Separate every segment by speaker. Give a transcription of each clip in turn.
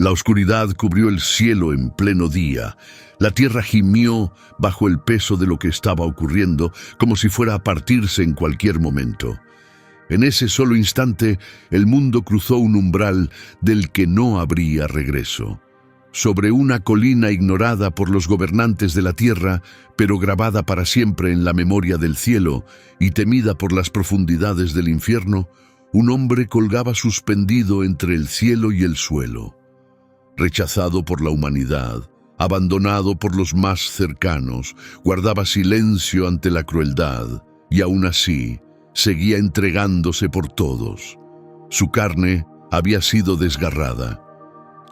Speaker 1: La oscuridad cubrió el cielo en pleno día. La tierra gimió bajo el peso de lo que estaba ocurriendo, como si fuera a partirse en cualquier momento. En ese solo instante, el mundo cruzó un umbral del que no habría regreso. Sobre una colina ignorada por los gobernantes de la tierra, pero grabada para siempre en la memoria del cielo y temida por las profundidades del infierno, un hombre colgaba suspendido entre el cielo y el suelo. Rechazado por la humanidad, abandonado por los más cercanos, guardaba silencio ante la crueldad y aún así seguía entregándose por todos. Su carne había sido desgarrada.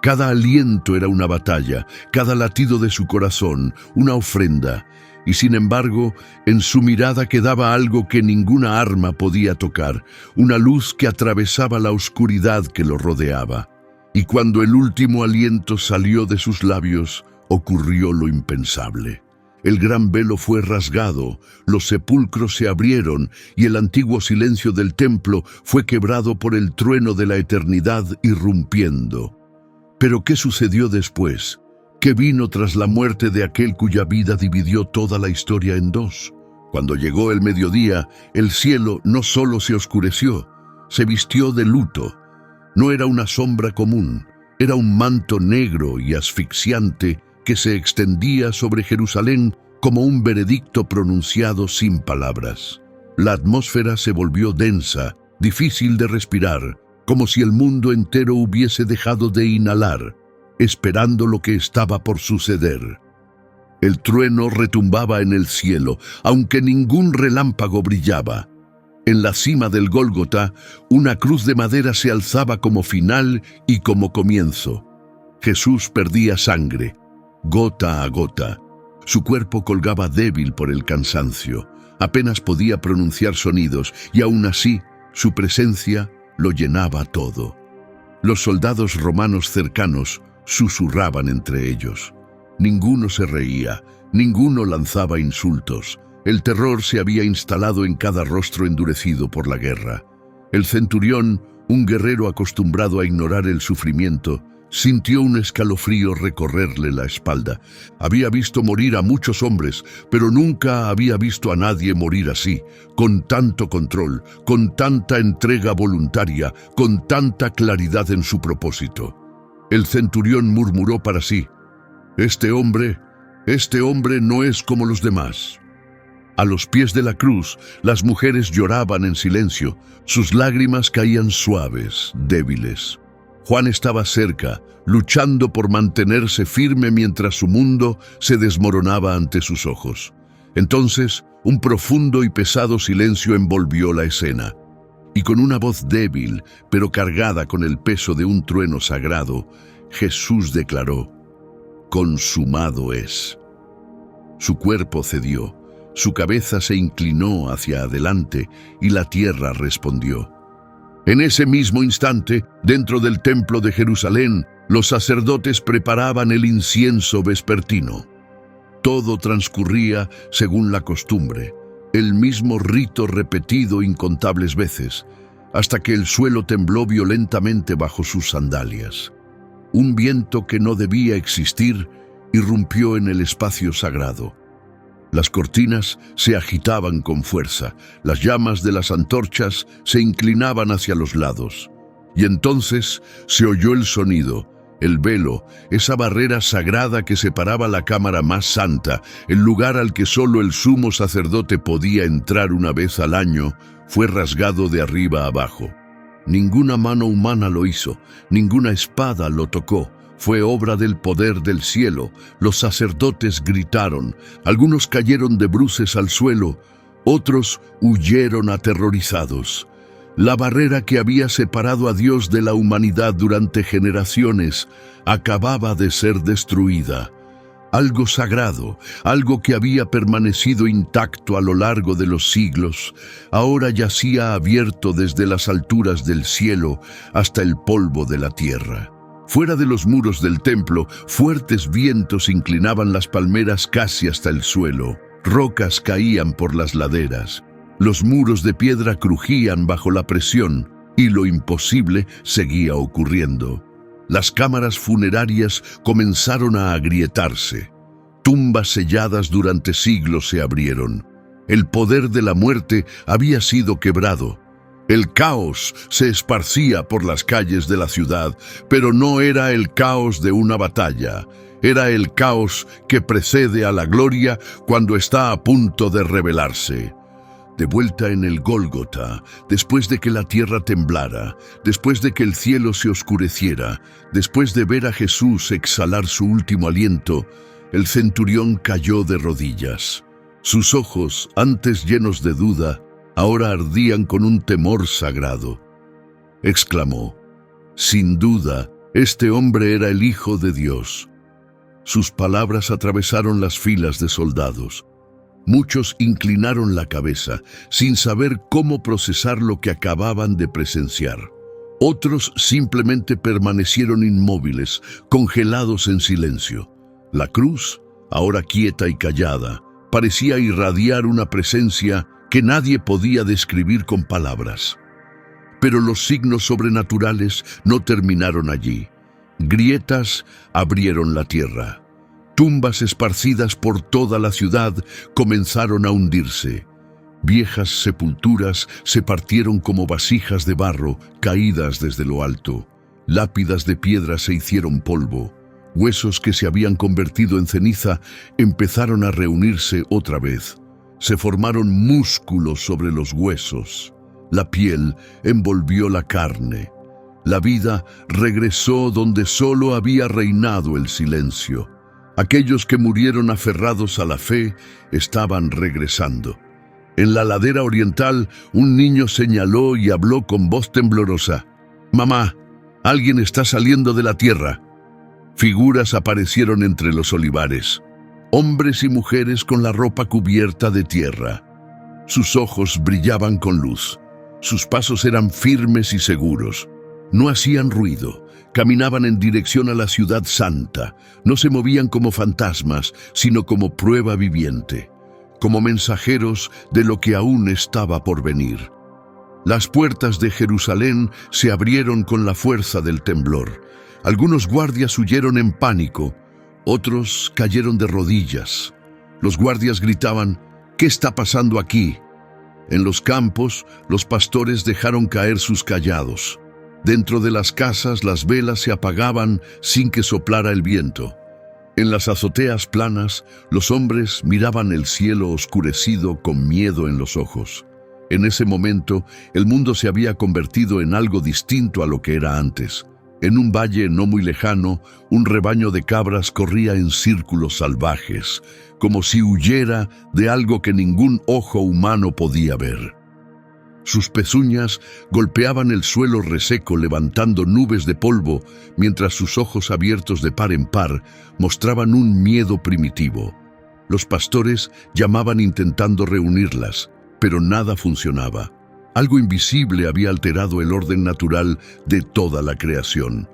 Speaker 1: Cada aliento era una batalla, cada latido de su corazón una ofrenda, y sin embargo, en su mirada quedaba algo que ninguna arma podía tocar, una luz que atravesaba la oscuridad que lo rodeaba. Y cuando el último aliento salió de sus labios, ocurrió lo impensable. El gran velo fue rasgado, los sepulcros se abrieron y el antiguo silencio del templo fue quebrado por el trueno de la eternidad irrumpiendo. Pero ¿qué sucedió después? ¿Qué vino tras la muerte de aquel cuya vida dividió toda la historia en dos? Cuando llegó el mediodía, el cielo no solo se oscureció, se vistió de luto. No era una sombra común, era un manto negro y asfixiante que se extendía sobre Jerusalén como un veredicto pronunciado sin palabras. La atmósfera se volvió densa, difícil de respirar, como si el mundo entero hubiese dejado de inhalar, esperando lo que estaba por suceder. El trueno retumbaba en el cielo, aunque ningún relámpago brillaba. En la cima del Gólgota, una cruz de madera se alzaba como final y como comienzo. Jesús perdía sangre, gota a gota. Su cuerpo colgaba débil por el cansancio. Apenas podía pronunciar sonidos y aún así, su presencia lo llenaba todo. Los soldados romanos cercanos susurraban entre ellos. Ninguno se reía, ninguno lanzaba insultos. El terror se había instalado en cada rostro endurecido por la guerra. El centurión, un guerrero acostumbrado a ignorar el sufrimiento, sintió un escalofrío recorrerle la espalda. Había visto morir a muchos hombres, pero nunca había visto a nadie morir así, con tanto control, con tanta entrega voluntaria, con tanta claridad en su propósito. El centurión murmuró para sí: Este hombre no es como los demás. A los pies de la cruz, las mujeres lloraban en silencio. Sus lágrimas caían suaves, débiles. Juan estaba cerca, luchando por mantenerse firme mientras su mundo se desmoronaba ante sus ojos. Entonces, un profundo y pesado silencio envolvió la escena. Y con una voz débil, pero cargada con el peso de un trueno sagrado, Jesús declaró: «Consumado es». Su cuerpo cedió. Su cabeza se inclinó hacia adelante y la tierra respondió. En ese mismo instante, dentro del templo de Jerusalén, los sacerdotes preparaban el incienso vespertino. Todo transcurría según la costumbre, el mismo rito repetido incontables veces, hasta que el suelo tembló violentamente bajo sus sandalias. Un viento que no debía existir irrumpió en el espacio sagrado. Las cortinas se agitaban con fuerza, las llamas de las antorchas se inclinaban hacia los lados. Y entonces se oyó el sonido, el velo, esa barrera sagrada que separaba la cámara más santa, el lugar al que solo el sumo sacerdote podía entrar una vez al año, fue rasgado de arriba abajo. Ninguna mano humana lo hizo, ninguna espada lo tocó. Fue obra del poder del cielo. Los sacerdotes gritaron, algunos cayeron de bruces al suelo, otros huyeron aterrorizados. La barrera que había separado a Dios de la humanidad durante generaciones acababa de ser destruida. Algo sagrado, algo que había permanecido intacto a lo largo de los siglos, ahora yacía abierto desde las alturas del cielo hasta el polvo de la tierra. Fuera de los muros del templo, fuertes vientos inclinaban las palmeras casi hasta el suelo. Rocas caían por las laderas. Los muros de piedra crujían bajo la presión y lo imposible seguía ocurriendo. Las cámaras funerarias comenzaron a agrietarse. Tumbas selladas durante siglos se abrieron. El poder de la muerte había sido quebrado. El caos se esparcía por las calles de la ciudad, pero no era el caos de una batalla. Era el caos que precede a la gloria cuando está a punto de revelarse. De vuelta en el Gólgota, después de que la tierra temblara, después de que el cielo se oscureciera, después de ver a Jesús exhalar su último aliento, el centurión cayó de rodillas. Sus ojos, antes llenos de duda, ahora ardían con un temor sagrado. Exclamó: «Sin duda, este hombre era el Hijo de Dios». Sus palabras atravesaron las filas de soldados. Muchos inclinaron la cabeza, sin saber cómo procesar lo que acababan de presenciar. Otros simplemente permanecieron inmóviles, congelados en silencio. La cruz, ahora quieta y callada, parecía irradiar una presencia que nadie podía describir con palabras. Pero los signos sobrenaturales no terminaron allí. Grietas abrieron la tierra. Tumbas esparcidas por toda la ciudad comenzaron a hundirse. Viejas sepulturas se partieron como vasijas de barro caídas desde lo alto. Lápidas de piedra se hicieron polvo. Huesos que se habían convertido en ceniza empezaron a reunirse otra vez. Se formaron músculos sobre los huesos. La piel envolvió la carne. La vida regresó donde solo había reinado el silencio. Aquellos que murieron aferrados a la fe estaban regresando. En la ladera oriental, un niño señaló y habló con voz temblorosa: «Mamá, alguien está saliendo de la tierra». Figuras aparecieron entre los olivares. Hombres y mujeres con la ropa cubierta de tierra. Sus ojos brillaban con luz. Sus pasos eran firmes y seguros. No hacían ruido. Caminaban en dirección a la ciudad santa. No se movían como fantasmas, sino como prueba viviente, como mensajeros de lo que aún estaba por venir. Las puertas de Jerusalén se abrieron con la fuerza del temblor. Algunos guardias huyeron en pánico, otros cayeron de rodillas. Los guardias gritaban: «¿Qué está pasando aquí?». En los campos, los pastores dejaron caer sus callados. Dentro de las casas, las velas se apagaban sin que soplara el viento. En las azoteas planas, los hombres miraban el cielo oscurecido con miedo en los ojos. En ese momento, el mundo se había convertido en algo distinto a lo que era antes. En un valle no muy lejano, un rebaño de cabras corría en círculos salvajes, como si huyera de algo que ningún ojo humano podía ver. Sus pezuñas golpeaban el suelo reseco levantando nubes de polvo, mientras sus ojos abiertos de par en par mostraban un miedo primitivo. Los pastores llamaban intentando reunirlas, pero nada funcionaba. Algo invisible había alterado el orden natural de toda la creación.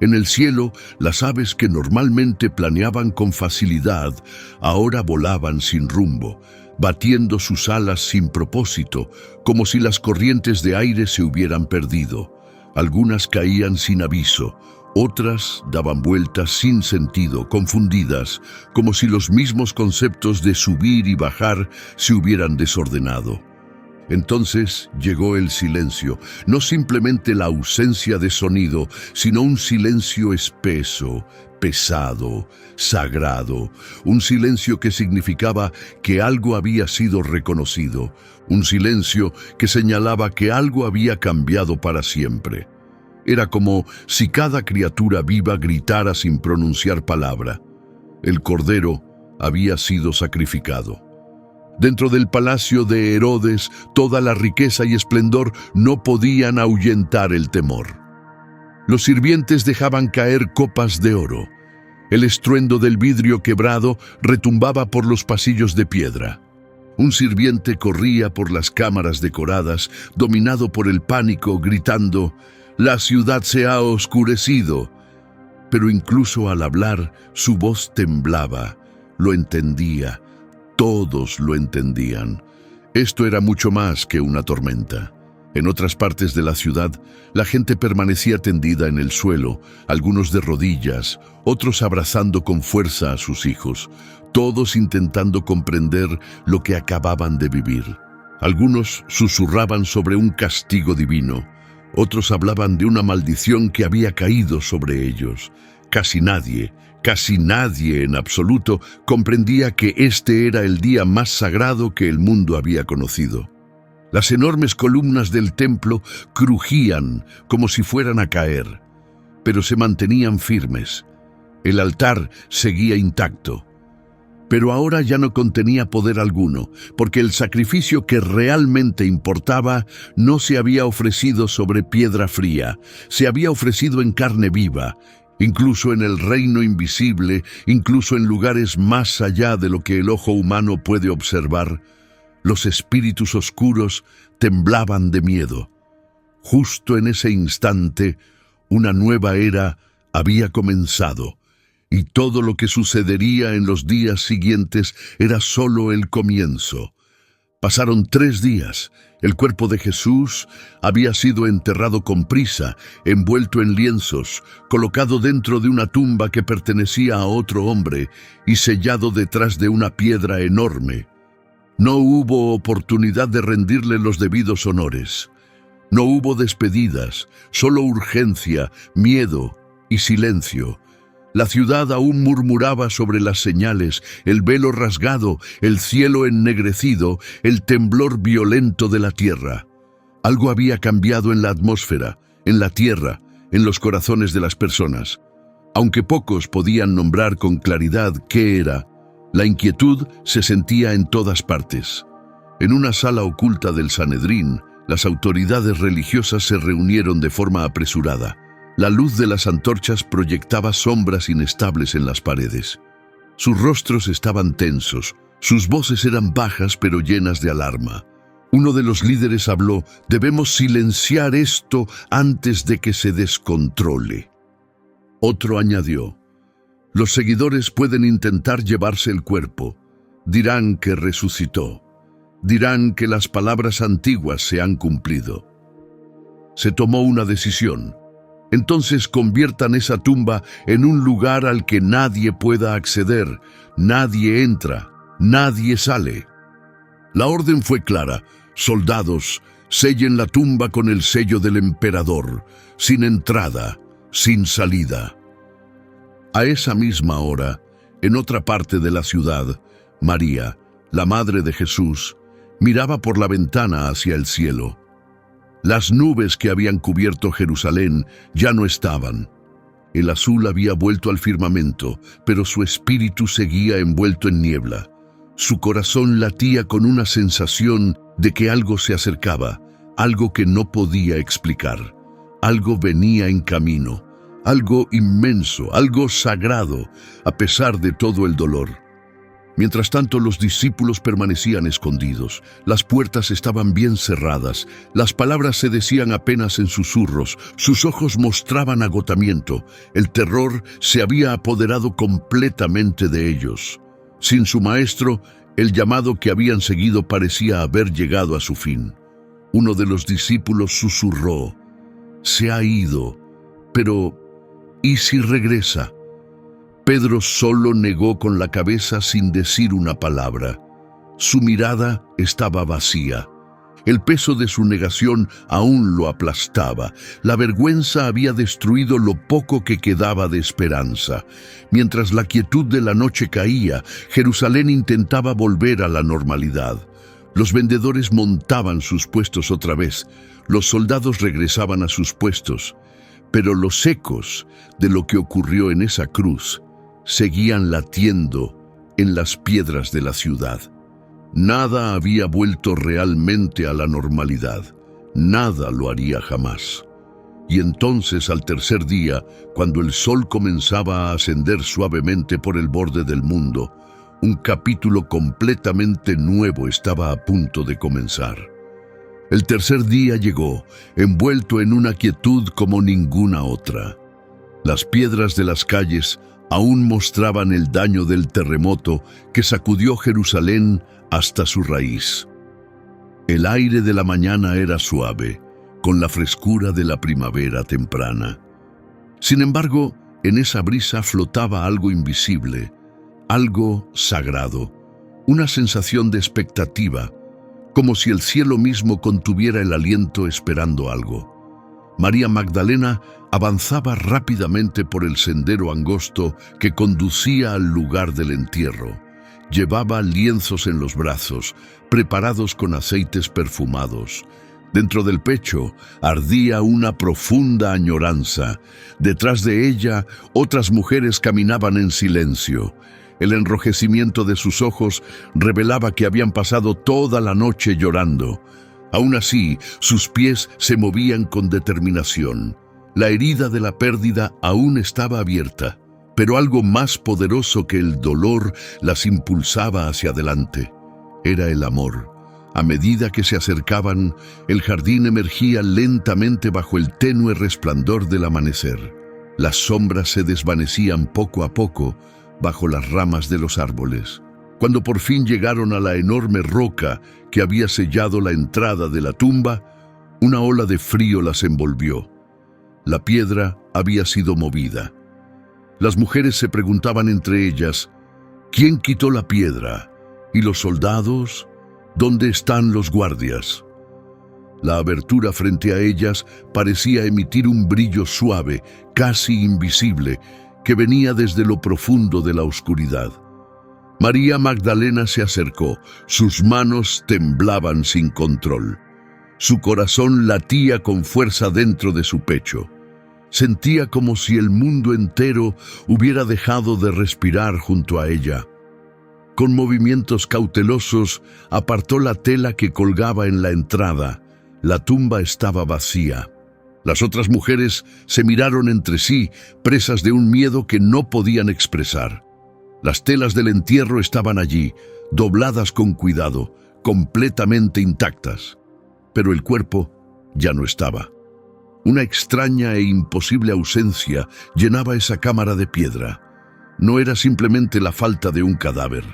Speaker 1: En el cielo, las aves que normalmente planeaban con facilidad, ahora volaban sin rumbo, batiendo sus alas sin propósito, como si las corrientes de aire se hubieran perdido. Algunas caían sin aviso, otras daban vueltas sin sentido, confundidas, como si los mismos conceptos de subir y bajar se hubieran desordenado. Entonces llegó el silencio, no simplemente la ausencia de sonido, sino un silencio espeso, pesado, sagrado, un silencio que significaba que algo había sido reconocido, un silencio que señalaba que algo había cambiado para siempre. Era como si cada criatura viva gritara sin pronunciar palabra. El cordero había sido sacrificado. Dentro del palacio de Herodes, toda la riqueza y esplendor no podían ahuyentar el temor. Los sirvientes dejaban caer copas de oro. El estruendo del vidrio quebrado retumbaba por los pasillos de piedra. Un sirviente corría por las cámaras decoradas, dominado por el pánico, gritando: «La ciudad se ha oscurecido». Pero incluso al hablar, su voz temblaba. Lo entendía. Todos lo entendían. Esto era mucho más que una tormenta. En otras partes de la ciudad, la gente permanecía tendida en el suelo, algunos de rodillas, otros abrazando con fuerza a sus hijos, todos intentando comprender lo que acababan de vivir. Algunos susurraban sobre un castigo divino, otros hablaban de una maldición que había caído sobre ellos. Casi nadie en absoluto comprendía que este era el día más sagrado que el mundo había conocido. Las enormes columnas del templo crujían como si fueran a caer, pero se mantenían firmes. El altar seguía intacto, pero ahora ya no contenía poder alguno, porque el sacrificio que realmente importaba no se había ofrecido sobre piedra fría, se había ofrecido en carne viva, incluso en el reino invisible, incluso en lugares más allá de lo que el ojo humano puede observar. Los espíritus oscuros temblaban de miedo. Justo en ese instante, una nueva era había comenzado, y todo lo que sucedería en los días siguientes era solo el comienzo. Pasaron 3 días. El cuerpo de Jesús había sido enterrado con prisa, envuelto en lienzos, colocado dentro de una tumba que pertenecía a otro hombre y sellado detrás de una piedra enorme. No hubo oportunidad de rendirle los debidos honores. No hubo despedidas, solo urgencia, miedo y silencio. La ciudad aún murmuraba sobre las señales, el velo rasgado, el cielo ennegrecido, el temblor violento de la tierra. Algo había cambiado en la atmósfera, en la tierra, en los corazones de las personas. Aunque pocos podían nombrar con claridad qué era, la inquietud se sentía en todas partes. En una sala oculta del Sanedrín, las autoridades religiosas se reunieron de forma apresurada. La luz de las antorchas proyectaba sombras inestables en las paredes. Sus rostros estaban tensos, sus voces eran bajas pero llenas de alarma. Uno de los líderes habló: «Debemos silenciar esto antes de que se descontrole». Otro añadió: «Los seguidores pueden intentar llevarse el cuerpo. Dirán que resucitó. Dirán que las palabras antiguas se han cumplido». Se tomó una decisión. Entonces conviertan esa tumba en un lugar al que nadie pueda acceder, nadie entra, nadie sale. La orden fue clara: soldados, sellen la tumba con el sello del emperador, sin entrada, sin salida. A esa misma hora, en otra parte de la ciudad, María, la madre de Jesús, miraba por la ventana hacia el cielo. Las nubes que habían cubierto Jerusalén ya no estaban. El azul había vuelto al firmamento, pero su espíritu seguía envuelto en niebla. Su corazón latía con una sensación de que algo se acercaba, algo que no podía explicar. Algo venía en camino, algo inmenso, algo sagrado, a pesar de todo el dolor. Mientras tanto, los discípulos permanecían escondidos. Las puertas estaban bien cerradas. Las palabras se decían apenas en susurros. Sus ojos mostraban agotamiento. El terror se había apoderado completamente de ellos. Sin su maestro, el llamado que habían seguido parecía haber llegado a su fin. Uno de los discípulos susurró: «Se ha ido, pero ¿y si regresa?». Pedro solo negó con la cabeza sin decir una palabra. Su mirada estaba vacía. El peso de su negación aún lo aplastaba. La vergüenza había destruido lo poco que quedaba de esperanza. Mientras la quietud de la noche caía, Jerusalén intentaba volver a la normalidad. Los vendedores montaban sus puestos otra vez. Los soldados regresaban a sus puestos. Pero los ecos de lo que ocurrió en esa cruz seguían latiendo en las piedras de la ciudad. Nada había vuelto realmente a la normalidad. Nada lo haría jamás. Y entonces, al tercer día, cuando el sol comenzaba a ascender suavemente por el borde del mundo, un capítulo completamente nuevo estaba a punto de comenzar. El tercer día llegó, envuelto en una quietud como ninguna otra. Las piedras de las calles aún mostraban el daño del terremoto que sacudió Jerusalén hasta su raíz. El aire de la mañana era suave, con la frescura de la primavera temprana. Sin embargo, en esa brisa flotaba algo invisible, algo sagrado, una sensación de expectativa, como si el cielo mismo contuviera el aliento esperando algo. María Magdalena avanzaba rápidamente por el sendero angosto que conducía al lugar del entierro. Llevaba lienzos en los brazos, preparados con aceites perfumados. Dentro del pecho ardía una profunda añoranza. Detrás de ella, otras mujeres caminaban en silencio. El enrojecimiento de sus ojos revelaba que habían pasado toda la noche llorando. Aún así, sus pies se movían con determinación. La herida de la pérdida aún estaba abierta, pero algo más poderoso que el dolor las impulsaba hacia adelante. Era el amor. A medida que se acercaban, el jardín emergía lentamente bajo el tenue resplandor del amanecer. Las sombras se desvanecían poco a poco bajo las ramas de los árboles. Cuando por fin llegaron a la enorme roca que había sellado la entrada de la tumba, una ola de frío las envolvió. La piedra había sido movida. Las mujeres se preguntaban entre ellas, ¿quién quitó la piedra? ¿Y los soldados? ¿Dónde están los guardias? La abertura frente a ellas parecía emitir un brillo suave, casi invisible, que venía desde lo profundo de la oscuridad. María Magdalena se acercó, sus manos temblaban sin control. Su corazón latía con fuerza dentro de su pecho. Sentía como si el mundo entero hubiera dejado de respirar junto a ella. Con movimientos cautelosos, apartó la tela que colgaba en la entrada. La tumba estaba vacía. Las otras mujeres se miraron entre sí, presas de un miedo que no podían expresar. Las telas del entierro estaban allí, dobladas con cuidado, completamente intactas. Pero el cuerpo ya no estaba. Una extraña e imposible ausencia llenaba esa cámara de piedra. No era simplemente la falta de un cadáver.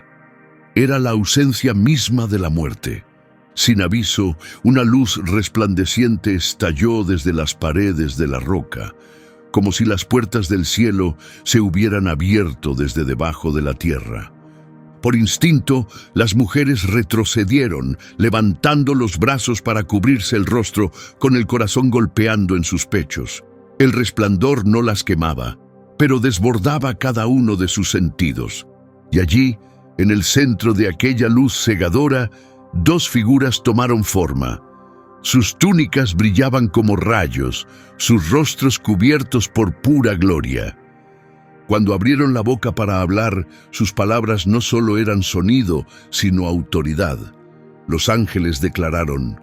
Speaker 1: Era la ausencia misma de la muerte. Sin aviso, una luz resplandeciente estalló desde las paredes de la roca, como si las puertas del cielo se hubieran abierto desde debajo de la tierra. Por instinto, las mujeres retrocedieron, levantando los brazos para cubrirse el rostro, con el corazón golpeando en sus pechos. El resplandor no las quemaba, pero desbordaba cada uno de sus sentidos. Y allí, en el centro de aquella luz cegadora, dos figuras tomaron forma. Sus túnicas brillaban como rayos, sus rostros cubiertos por pura gloria. Cuando abrieron la boca para hablar, sus palabras no solo eran sonido, sino autoridad. Los ángeles declararon: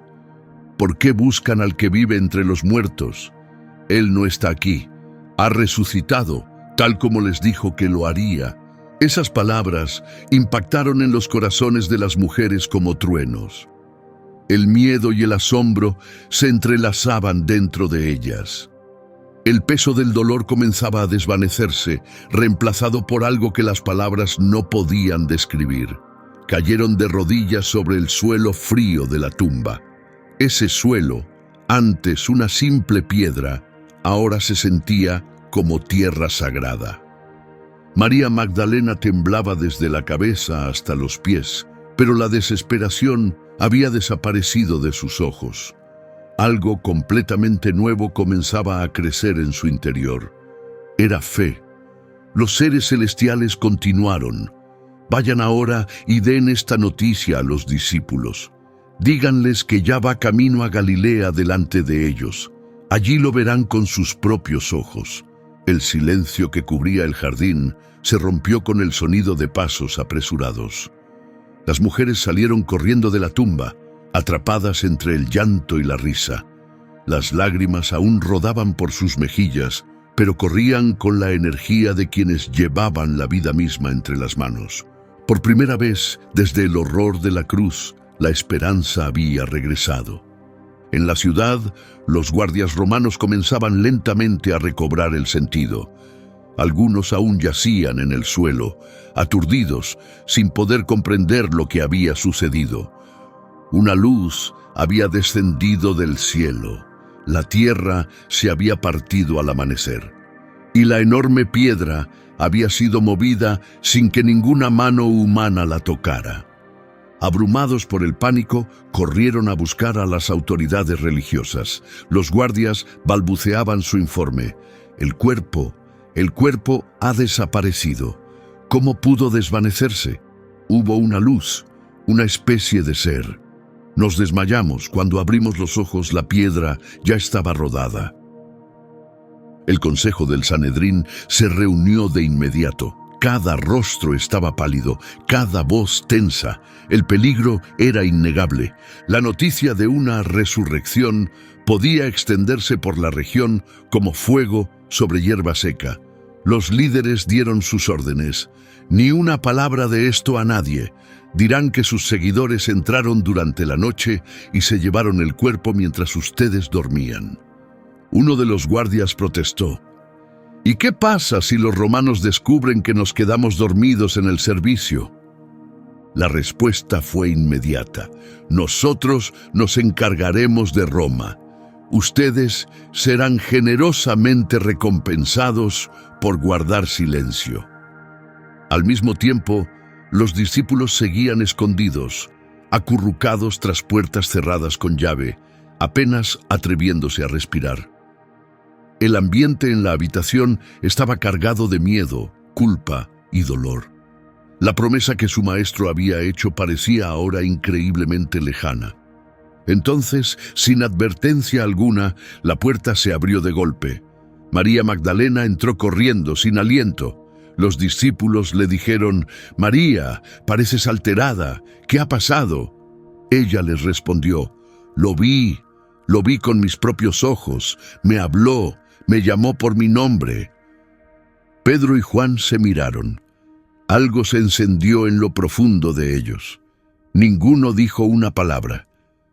Speaker 1: ¿por qué buscan al que vive entre los muertos? Él no está aquí, ha resucitado, tal como les dijo que lo haría. Esas palabras impactaron en los corazones de las mujeres como truenos. El miedo y el asombro se entrelazaban dentro de ellas. El peso del dolor comenzaba a desvanecerse, reemplazado por algo que las palabras no podían describir. Cayeron de rodillas sobre el suelo frío de la tumba. Ese suelo, antes una simple piedra, ahora se sentía como tierra sagrada. María Magdalena temblaba desde la cabeza hasta los pies, pero la desesperación había desaparecido de sus ojos. Algo completamente nuevo comenzaba a crecer en su interior. Era fe. Los seres celestiales continuaron. Vayan ahora y den esta noticia a los discípulos. Díganles que ya va camino a Galilea delante de ellos. Allí lo verán con sus propios ojos. El silencio que cubría el jardín se rompió con el sonido de pasos apresurados. Las mujeres salieron corriendo de la tumba, atrapadas entre el llanto y la risa. Las lágrimas aún rodaban por sus mejillas, pero corrían con la energía de quienes llevaban la vida misma entre las manos. Por primera vez, desde el horror de la cruz, la esperanza había regresado. En la ciudad, los guardias romanos comenzaban lentamente a recobrar el sentido. Algunos aún yacían en el suelo, aturdidos, sin poder comprender lo que había sucedido. Una luz había descendido del cielo. La tierra se había partido al amanecer, y la enorme piedra había sido movida sin que ninguna mano humana la tocara. Abrumados por el pánico, corrieron a buscar a las autoridades religiosas. Los guardias balbuceaban su informe. El cuerpo ha desaparecido. ¿Cómo pudo desvanecerse? Hubo una luz, una especie de ser. Nos desmayamos. Cuando abrimos los ojos, la piedra ya estaba rodada. El consejo del Sanedrín se reunió de inmediato. Cada rostro estaba pálido, cada voz tensa. El peligro era innegable. La noticia de una resurrección podía extenderse por la región como fuego sobre hierba seca. Los líderes dieron sus órdenes. Ni una palabra de esto a nadie. Dirán que sus seguidores entraron durante la noche y se llevaron el cuerpo mientras ustedes dormían. Uno de los guardias protestó. ¿Y qué pasa si los romanos descubren que nos quedamos dormidos en el servicio? La respuesta fue inmediata. Nosotros nos encargaremos de Roma. Ustedes serán generosamente recompensados por guardar silencio. Al mismo tiempo, los discípulos seguían escondidos, acurrucados tras puertas cerradas con llave, apenas atreviéndose a respirar. El ambiente en la habitación estaba cargado de miedo, culpa y dolor. La promesa que su maestro había hecho parecía ahora increíblemente lejana. Entonces, sin advertencia alguna, la puerta se abrió de golpe. María Magdalena entró corriendo, sin aliento. Los discípulos le dijeron: «María, pareces alterada. ¿Qué ha pasado?» Ella les respondió: Lo vi con mis propios ojos. Me habló, me llamó por mi nombre». Pedro y Juan se miraron. Algo se encendió en lo profundo de ellos. Ninguno dijo una palabra.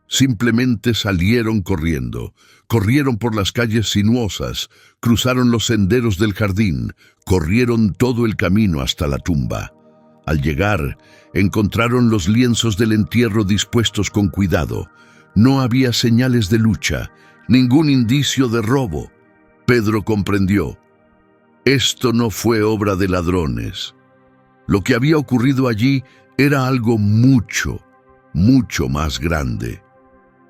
Speaker 1: Simplemente salieron corriendo. Corrieron por las calles sinuosas, cruzaron los senderos del jardín, corrieron todo el camino hasta la tumba. Al llegar, encontraron los lienzos del entierro dispuestos con cuidado. No había señales de lucha, ningún indicio de robo. Pedro comprendió. Esto no fue obra de ladrones. Lo que había ocurrido allí era algo mucho más grande.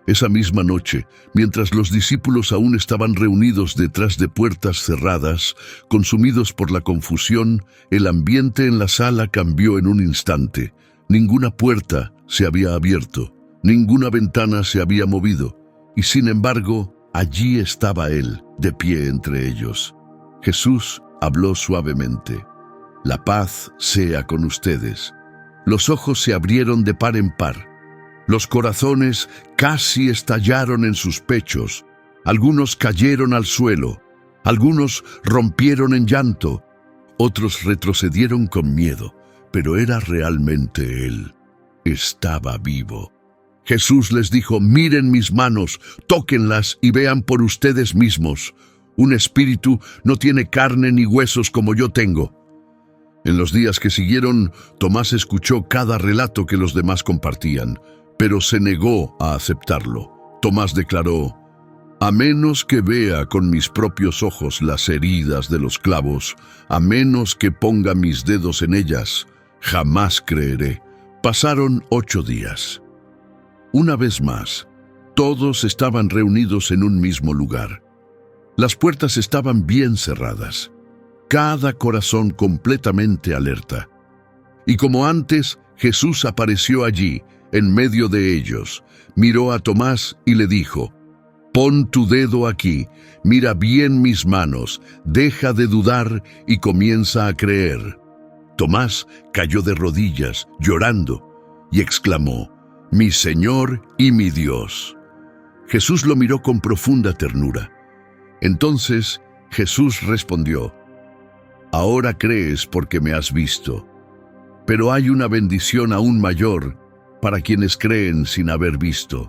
Speaker 1: Esa misma noche, mientras los discípulos aún estaban reunidos detrás de puertas cerradas, consumidos por la confusión, el ambiente en la sala cambió en un instante. Ninguna puerta se había abierto, ninguna ventana se había movido, y sin embargo, allí estaba él, de pie entre ellos. Jesús habló suavemente: «La paz sea con ustedes». Los ojos se abrieron de par en par. Los corazones casi estallaron en sus pechos. Algunos cayeron al suelo. Algunos rompieron en llanto. Otros retrocedieron con miedo. Pero era realmente él. Estaba vivo. Jesús les dijo: «Miren mis manos, tóquenlas y vean por ustedes mismos. Un espíritu no tiene carne ni huesos como yo tengo». En los días que siguieron, Tomás escuchó cada relato que los demás compartían, pero se negó a aceptarlo. Tomás declaró: «A menos que vea con mis propios ojos las heridas de los clavos, a menos que ponga mis dedos en ellas, jamás creeré». Pasaron 8 días. Una vez más, todos estaban reunidos en un mismo lugar. Las puertas estaban bien cerradas. Cada corazón completamente alerta. Y como antes, Jesús apareció allí, en medio de ellos. Miró a Tomás y le dijo: «Pon tu dedo aquí, mira bien mis manos, deja de dudar y comienza a creer». Tomás cayó de rodillas, llorando, y exclamó: «Mi Señor y mi Dios». Jesús lo miró con profunda ternura. Entonces Jesús respondió: «Ahora crees porque me has visto. Pero hay una bendición aún mayor para quienes creen sin haber visto».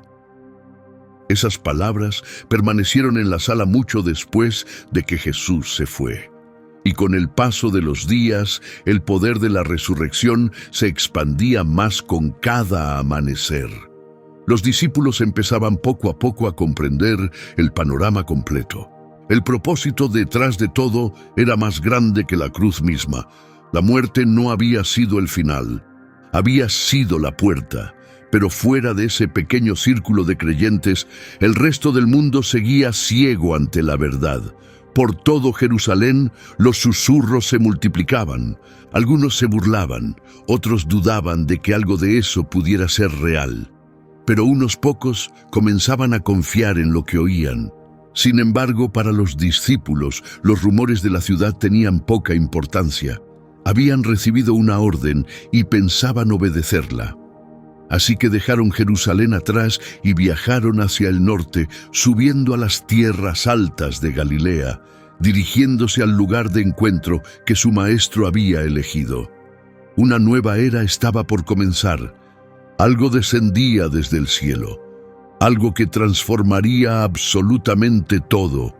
Speaker 1: Esas palabras permanecieron en la sala mucho después de que Jesús se fue. Y con el paso de los días, el poder de la resurrección se expandía más con cada amanecer. Los discípulos empezaban poco a poco a comprender el panorama completo. El propósito detrás de todo era más grande que la cruz misma. La muerte no había sido el final, había sido la puerta, pero fuera de ese pequeño círculo de creyentes, el resto del mundo seguía ciego ante la verdad. Por todo Jerusalén los susurros se multiplicaban. Algunos se burlaban, otros dudaban de que algo de eso pudiera ser real. Pero unos pocos comenzaban a confiar en lo que oían. Sin embargo, para los discípulos, los rumores de la ciudad tenían poca importancia. Habían recibido una orden y pensaban obedecerla. Así que dejaron Jerusalén atrás y viajaron hacia el norte, subiendo a las tierras altas de Galilea, dirigiéndose al lugar de encuentro que su maestro había elegido. Una nueva era estaba por comenzar. Algo descendía desde el cielo, algo que transformaría absolutamente todo.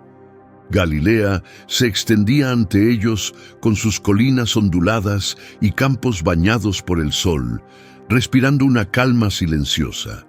Speaker 1: Galilea se extendía ante ellos con sus colinas onduladas y campos bañados por el sol, respirando una calma silenciosa.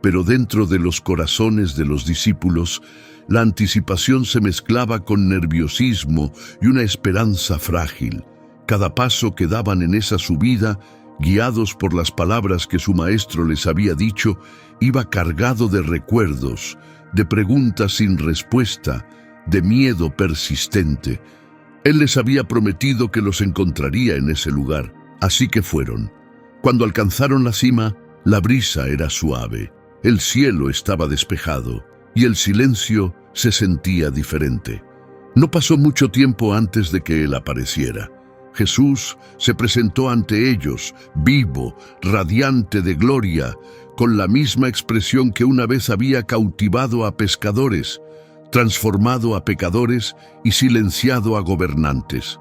Speaker 1: Pero dentro de los corazones de los discípulos, la anticipación se mezclaba con nerviosismo y una esperanza frágil. Cada paso que daban en esa subida, guiados por las palabras que su maestro les había dicho, iba cargado de recuerdos, de preguntas sin respuesta, de miedo persistente. Él les había prometido que los encontraría en ese lugar, así que fueron. Cuando alcanzaron la cima, la brisa era suave, el cielo estaba despejado y el silencio se sentía diferente. No pasó mucho tiempo antes de que él apareciera. Jesús se presentó ante ellos, vivo, radiante de gloria, con la misma expresión que una vez había cautivado a pescadores, transformado a pecadores y silenciado a gobernantes.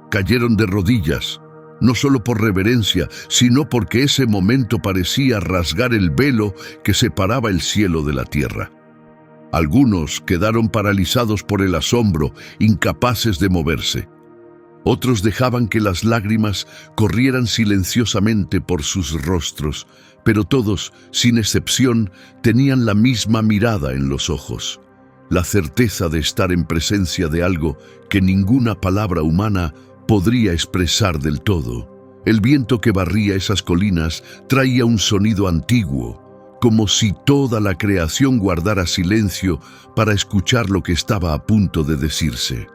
Speaker 1: Cayeron de rodillas, no solo por reverencia, sino porque ese momento parecía rasgar el velo que separaba el cielo de la tierra. Algunos quedaron paralizados por el asombro, incapaces de moverse. Otros dejaban que las lágrimas corrieran silenciosamente por sus rostros, pero todos, sin excepción, tenían la misma mirada en los ojos. La certeza de estar en presencia de algo que ninguna palabra humana podría expresar del todo. El viento que barría esas colinas traía un sonido antiguo, como si toda la creación guardara silencio para escuchar lo que estaba a punto de decirse.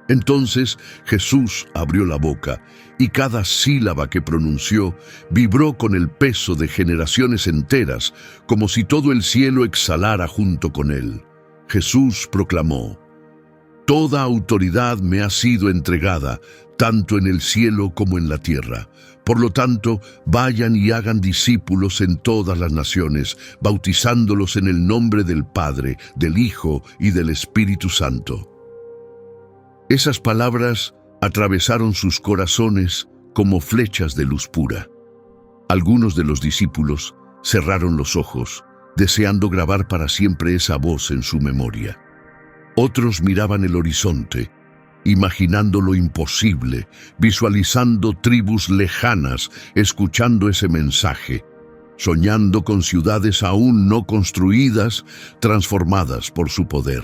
Speaker 1: Entonces Jesús abrió la boca y cada sílaba que pronunció vibró con el peso de generaciones enteras, como si todo el cielo exhalara junto con él. Jesús proclamó: «Toda autoridad me ha sido entregada, tanto en el cielo como en la tierra. Por lo tanto, vayan y hagan discípulos en todas las naciones, bautizándolos en el nombre del Padre, del Hijo y del Espíritu Santo». Esas palabras atravesaron sus corazones como flechas de luz pura. Algunos de los discípulos cerraron los ojos, deseando grabar para siempre esa voz en su memoria. Otros miraban el horizonte, imaginando lo imposible, visualizando tribus lejanas, escuchando ese mensaje, soñando con ciudades aún no construidas, transformadas por su poder.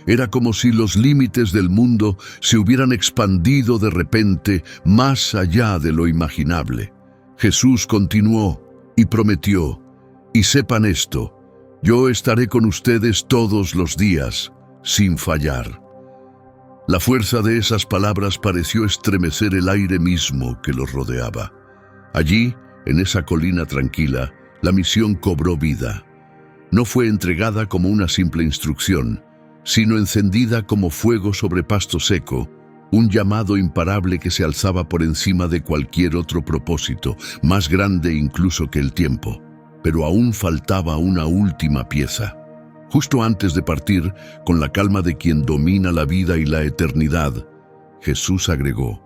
Speaker 1: Era como si los límites del mundo se hubieran expandido de repente más allá de lo imaginable. Jesús continuó y prometió: «Y sepan esto, yo estaré con ustedes todos los días, sin fallar». La fuerza de esas palabras pareció estremecer el aire mismo que los rodeaba. Allí, en esa colina tranquila, la misión cobró vida. No fue entregada como una simple instrucción, sino encendida como fuego sobre pasto seco, un llamado imparable que se alzaba por encima de cualquier otro propósito, más grande incluso que el tiempo. Pero aún faltaba una última pieza. Justo antes de partir, con la calma de quien domina la vida y la eternidad, Jesús agregó: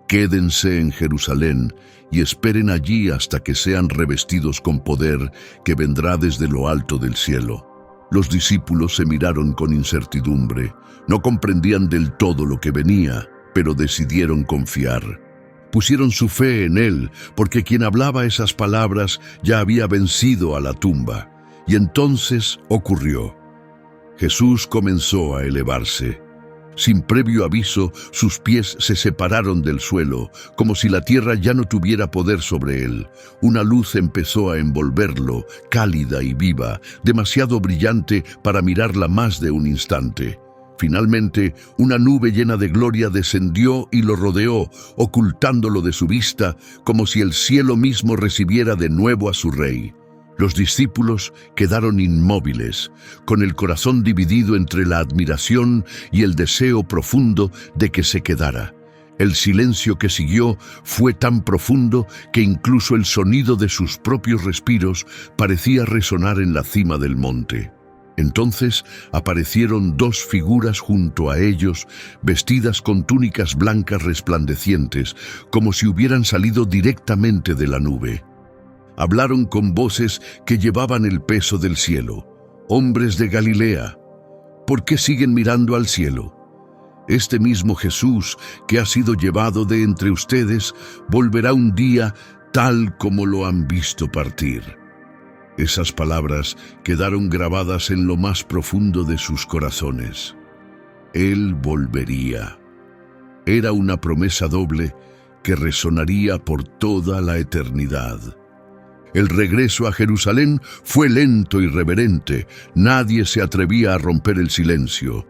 Speaker 1: «Quédense en Jerusalén y esperen allí hasta que sean revestidos con poder que vendrá desde lo alto del cielo». Los discípulos se miraron con incertidumbre. No comprendían del todo lo que venía, pero decidieron confiar. Pusieron su fe en él, porque quien hablaba esas palabras ya había vencido a la tumba. Y entonces ocurrió. Jesús comenzó a elevarse. Sin previo aviso, sus pies se separaron del suelo, como si la tierra ya no tuviera poder sobre él. Una luz empezó a envolverlo, cálida y viva, demasiado brillante para mirarla más de un instante. Finalmente, una nube llena de gloria descendió y lo rodeó, ocultándolo de su vista, como si el cielo mismo recibiera de nuevo a su rey. Los discípulos quedaron inmóviles, con el corazón dividido entre la admiración y el deseo profundo de que se quedara. El silencio que siguió fue tan profundo que incluso el sonido de sus propios respiros parecía resonar en la cima del monte. Entonces aparecieron dos figuras junto a ellos, vestidas con túnicas blancas resplandecientes, como si hubieran salido directamente de la nube. Hablaron con voces que llevaban el peso del cielo. «Hombres de Galilea, ¿por qué siguen mirando al cielo? Este mismo Jesús que ha sido llevado de entre ustedes volverá un día tal como lo han visto partir». Esas palabras quedaron grabadas en lo más profundo de sus corazones. Él volvería. Era una promesa doble que resonaría por toda la eternidad. El regreso a Jerusalén fue lento y reverente. Nadie se atrevía a romper el silencio.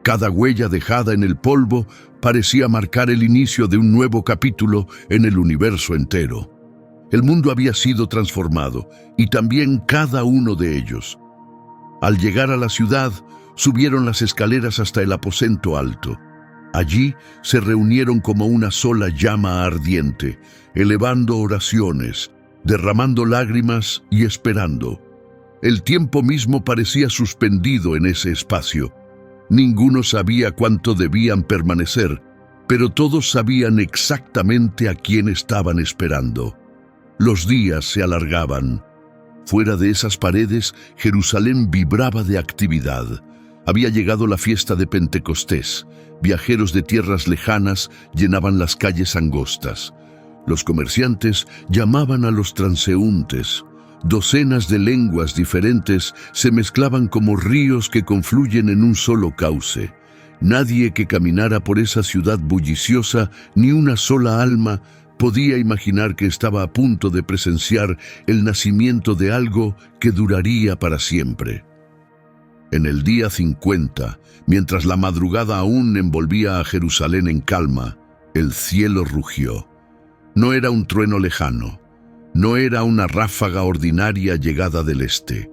Speaker 1: Cada huella dejada en el polvo parecía marcar el inicio de un nuevo capítulo en el universo entero. El mundo había sido transformado, y también cada uno de ellos. Al llegar a la ciudad, subieron las escaleras hasta el aposento alto. Allí se reunieron como una sola llama ardiente, elevando oraciones, derramando lágrimas y esperando. El tiempo mismo parecía suspendido en ese espacio. Ninguno sabía cuánto debían permanecer, pero todos sabían exactamente a quién estaban esperando. Los días se alargaban. Fuera de esas paredes, Jerusalén vibraba de actividad. Había llegado la fiesta de Pentecostés. Viajeros de tierras lejanas llenaban las calles angostas. Los comerciantes llamaban a los transeúntes. Docenas de lenguas diferentes se mezclaban como ríos que confluyen en un solo cauce. Nadie que caminara por esa ciudad bulliciosa, ni una sola alma, podía imaginar que estaba a punto de presenciar el nacimiento de algo que duraría para siempre. En el día 50, mientras la madrugada aún envolvía a Jerusalén en calma, el cielo rugió. No era un trueno lejano, no era una ráfaga ordinaria llegada del este.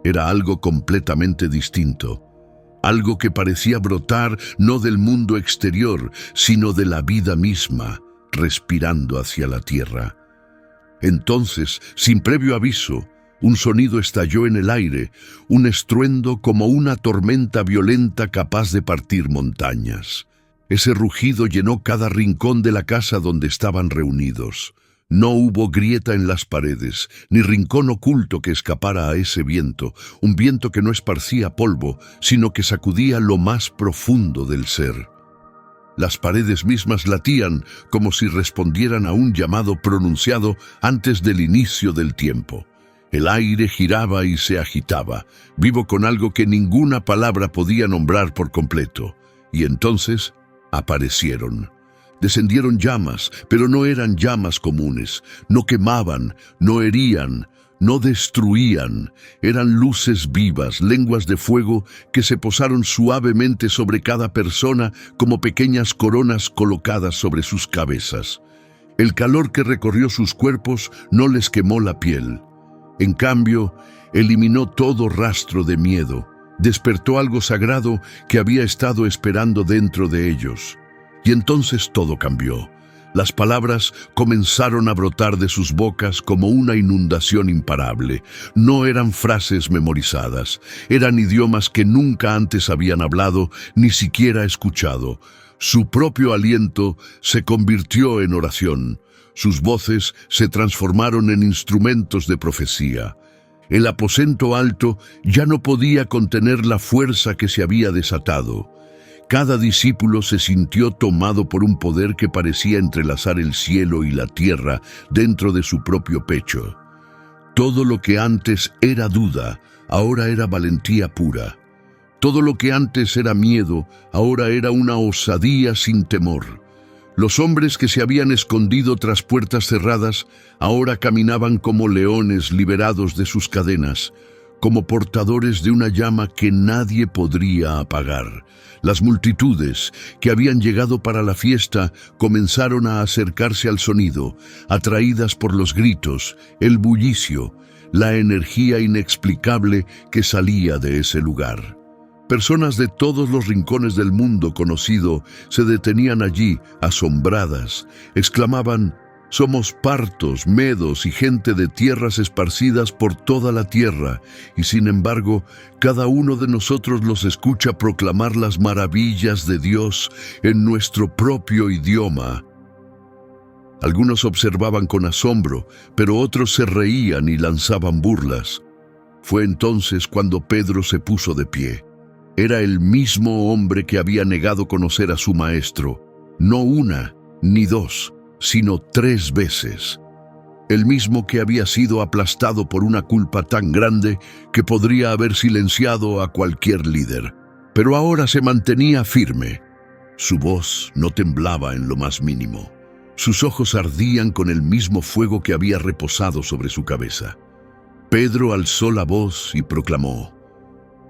Speaker 1: Era algo completamente distinto, algo que parecía brotar no del mundo exterior, sino de la vida misma, respirando hacia la tierra. Entonces, sin previo aviso, un sonido estalló en el aire, un estruendo como una tormenta violenta capaz de partir montañas. Ese rugido llenó cada rincón de la casa donde estaban reunidos. No hubo grieta en las paredes, ni rincón oculto que escapara a ese viento, un viento que no esparcía polvo, sino que sacudía lo más profundo del ser. Las paredes mismas latían como si respondieran a un llamado pronunciado antes del inicio del tiempo. El aire giraba y se agitaba, vivo con algo que ninguna palabra podía nombrar por completo. Y entonces aparecieron. Descendieron llamas, pero no eran llamas comunes. No quemaban, no herían, no destruían. Eran luces vivas, lenguas de fuego que se posaron suavemente sobre cada persona como pequeñas coronas colocadas sobre sus cabezas. El calor que recorrió sus cuerpos no les quemó la piel. En cambio, eliminó todo rastro de miedo. Despertó algo sagrado que había estado esperando dentro de ellos. Y entonces todo cambió. Las palabras comenzaron a brotar de sus bocas como una inundación imparable. No eran frases memorizadas, eran idiomas que nunca antes habían hablado, ni siquiera escuchado. Su propio aliento se convirtió en oración. Sus voces se transformaron en instrumentos de profecía. El aposento alto ya no podía contener la fuerza que se había desatado. Cada discípulo se sintió tomado por un poder que parecía entrelazar el cielo y la tierra dentro de su propio pecho. Todo lo que antes era duda, ahora era valentía pura. Todo lo que antes era miedo, ahora era una osadía sin temor. Los hombres que se habían escondido tras puertas cerradas, ahora caminaban como leones liberados de sus cadenas, como portadores de una llama que nadie podría apagar. Las multitudes que habían llegado para la fiesta comenzaron a acercarse al sonido, atraídas por los gritos, el bullicio, la energía inexplicable que salía de ese lugar. Personas de todos los rincones del mundo conocido se detenían allí, asombradas, exclamaban: «Somos partos, medos y gente de tierras esparcidas por toda la tierra, y sin embargo, cada uno de nosotros los escucha proclamar las maravillas de Dios en nuestro propio idioma». Algunos observaban con asombro, pero otros se reían y lanzaban burlas. Fue entonces cuando Pedro se puso de pie. Era el mismo hombre que había negado conocer a su maestro, no una ni dos, sino 3 veces. El mismo que había sido aplastado por una culpa tan grande que podría haber silenciado a cualquier líder. Pero ahora se mantenía firme. Su voz no temblaba en lo más mínimo. Sus ojos ardían con el mismo fuego que había reposado sobre su cabeza. Pedro alzó la voz y proclamó: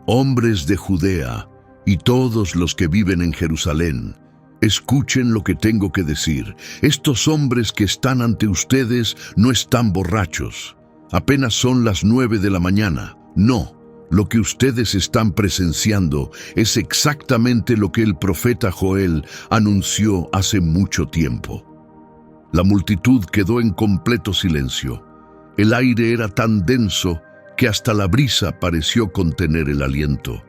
Speaker 1: «Hombres de Judea y todos los que viven en Jerusalén, escuchen lo que tengo que decir. Estos hombres que están ante ustedes no están borrachos. Apenas son las 9 de la mañana. No, lo que ustedes están presenciando es exactamente lo que el profeta Joel anunció hace mucho tiempo». La multitud quedó en completo silencio. El aire era tan denso que hasta la brisa pareció contener el aliento.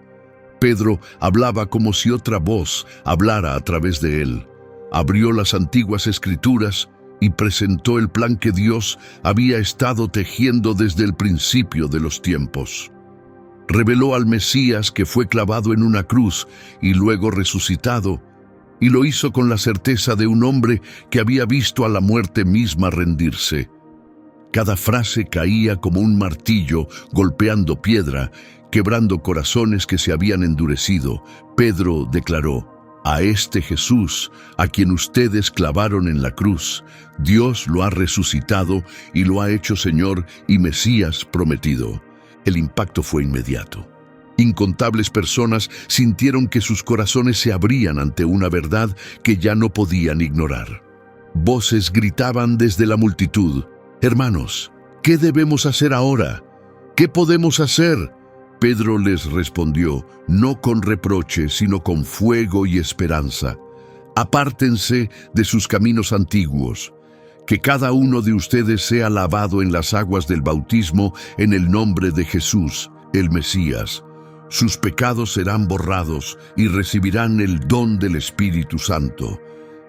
Speaker 1: Pedro hablaba como si otra voz hablara a través de él. Abrió las antiguas escrituras y presentó el plan que Dios había estado tejiendo desde el principio de los tiempos. Reveló al Mesías que fue clavado en una cruz y luego resucitado, y lo hizo con la certeza de un hombre que había visto a la muerte misma rendirse. Cada frase caía como un martillo golpeando piedra, quebrando corazones que se habían endurecido. Pedro declaró: «A este Jesús, a quien ustedes clavaron en la cruz, Dios lo ha resucitado y lo ha hecho Señor y Mesías prometido». El impacto fue inmediato. Incontables personas sintieron que sus corazones se abrían ante una verdad que ya no podían ignorar. Voces gritaban desde la multitud: «Hermanos, ¿qué debemos hacer ahora? ¿Qué podemos hacer?». Pedro les respondió, no con reproche, sino con fuego y esperanza: «Apártense de sus caminos antiguos. Que cada uno de ustedes sea lavado en las aguas del bautismo en el nombre de Jesús, el Mesías. Sus pecados serán borrados y recibirán el don del Espíritu Santo».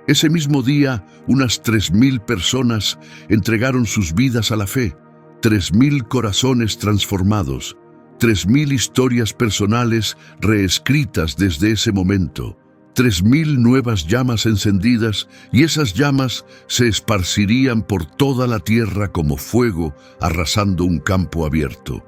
Speaker 1: Ese mismo día, unas 3,000 personas entregaron sus vidas a la fe. 3,000 corazones transformados, 3,000 historias personales reescritas desde ese momento, 3,000 nuevas llamas encendidas, y esas llamas se esparcirían por toda la tierra como fuego, arrasando un campo abierto.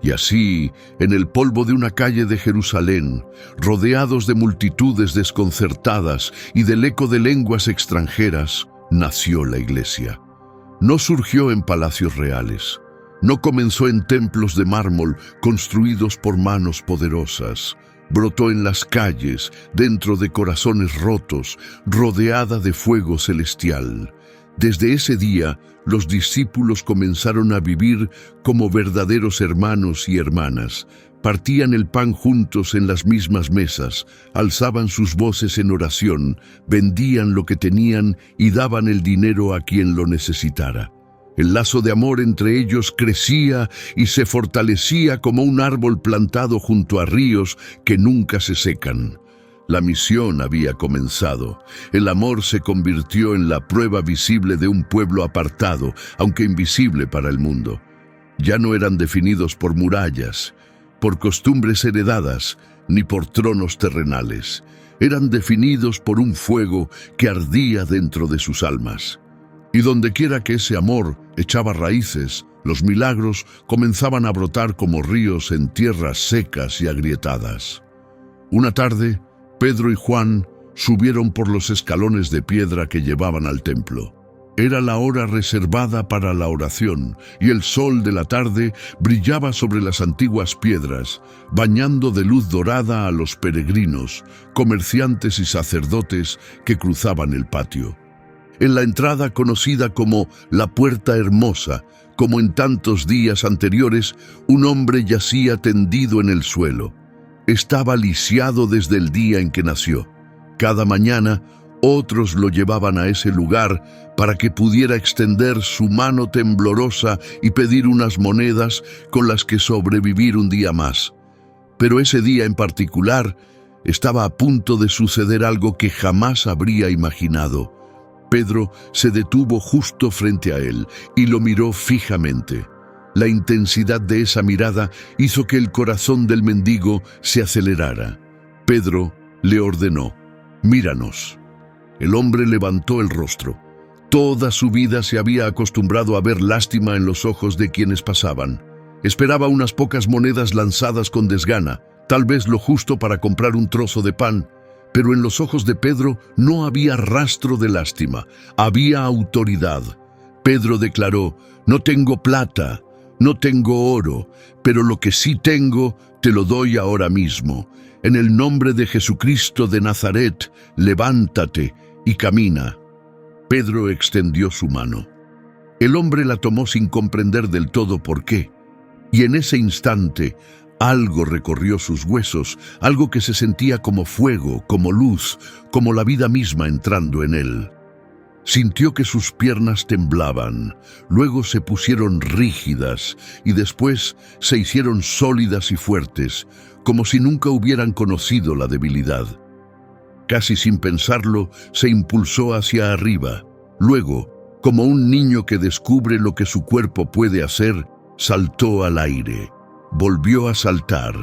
Speaker 1: Y así, en el polvo de una calle de Jerusalén, rodeados de multitudes desconcertadas y del eco de lenguas extranjeras, nació la iglesia. No surgió en palacios reales, no comenzó en templos de mármol construidos por manos poderosas. Brotó en las calles, dentro de corazones rotos, rodeada de fuego celestial. Desde ese día, los discípulos comenzaron a vivir como verdaderos hermanos y hermanas. Partían el pan juntos en las mismas mesas, alzaban sus voces en oración, vendían lo que tenían y daban el dinero a quien lo necesitara. El lazo de amor entre ellos crecía y se fortalecía como un árbol plantado junto a ríos que nunca se secan. La misión había comenzado. El amor se convirtió en la prueba visible de un pueblo apartado, aunque invisible para el mundo. Ya no eran definidos por murallas, por costumbres heredadas, ni por tronos terrenales. eran definidos por un fuego que ardía dentro de sus almas. Y dondequiera que ese amor echaba raíces, los milagros comenzaban a brotar como ríos en tierras secas y agrietadas. Una tarde, Pedro y Juan subieron por los escalones de piedra que llevaban al templo. Era la hora reservada para la oración, y el sol de la tarde brillaba sobre las antiguas piedras, bañando de luz dorada a los peregrinos, comerciantes y sacerdotes que cruzaban el patio. En la entrada conocida como la Puerta Hermosa, como en tantos días anteriores, un hombre yacía tendido en el suelo. Estaba lisiado desde el día en que nació. Cada mañana, otros lo llevaban a ese lugar para que pudiera extender su mano temblorosa y pedir unas monedas con las que sobrevivir un día más. Pero ese día en particular estaba a punto de suceder algo que jamás habría imaginado. Pedro se detuvo justo frente a él y lo miró fijamente. La intensidad de esa mirada hizo que el corazón del mendigo se acelerara. Pedro le ordenó: «Míranos». El hombre levantó el rostro. Toda su vida se había acostumbrado a ver lástima en los ojos de quienes pasaban. Esperaba unas pocas monedas lanzadas con desgana, tal vez lo justo para comprar un trozo de pan, pero en los ojos de Pedro no había rastro de lástima, había autoridad. Pedro declaró: «No tengo plata, no tengo oro, pero lo que sí tengo te lo doy ahora mismo. En el nombre de Jesucristo de Nazaret, levántate y camina». Pedro extendió su mano. El hombre la tomó sin comprender del todo por qué, y en ese instante algo recorrió sus huesos, algo que se sentía como fuego, como luz, como la vida misma entrando en él. Sintió que sus piernas temblaban, luego se pusieron rígidas y después se hicieron sólidas y fuertes, como si nunca hubieran conocido la debilidad. Casi sin pensarlo, se impulsó hacia arriba. Luego, como un niño que descubre lo que su cuerpo puede hacer, saltó al aire. Volvió a saltar.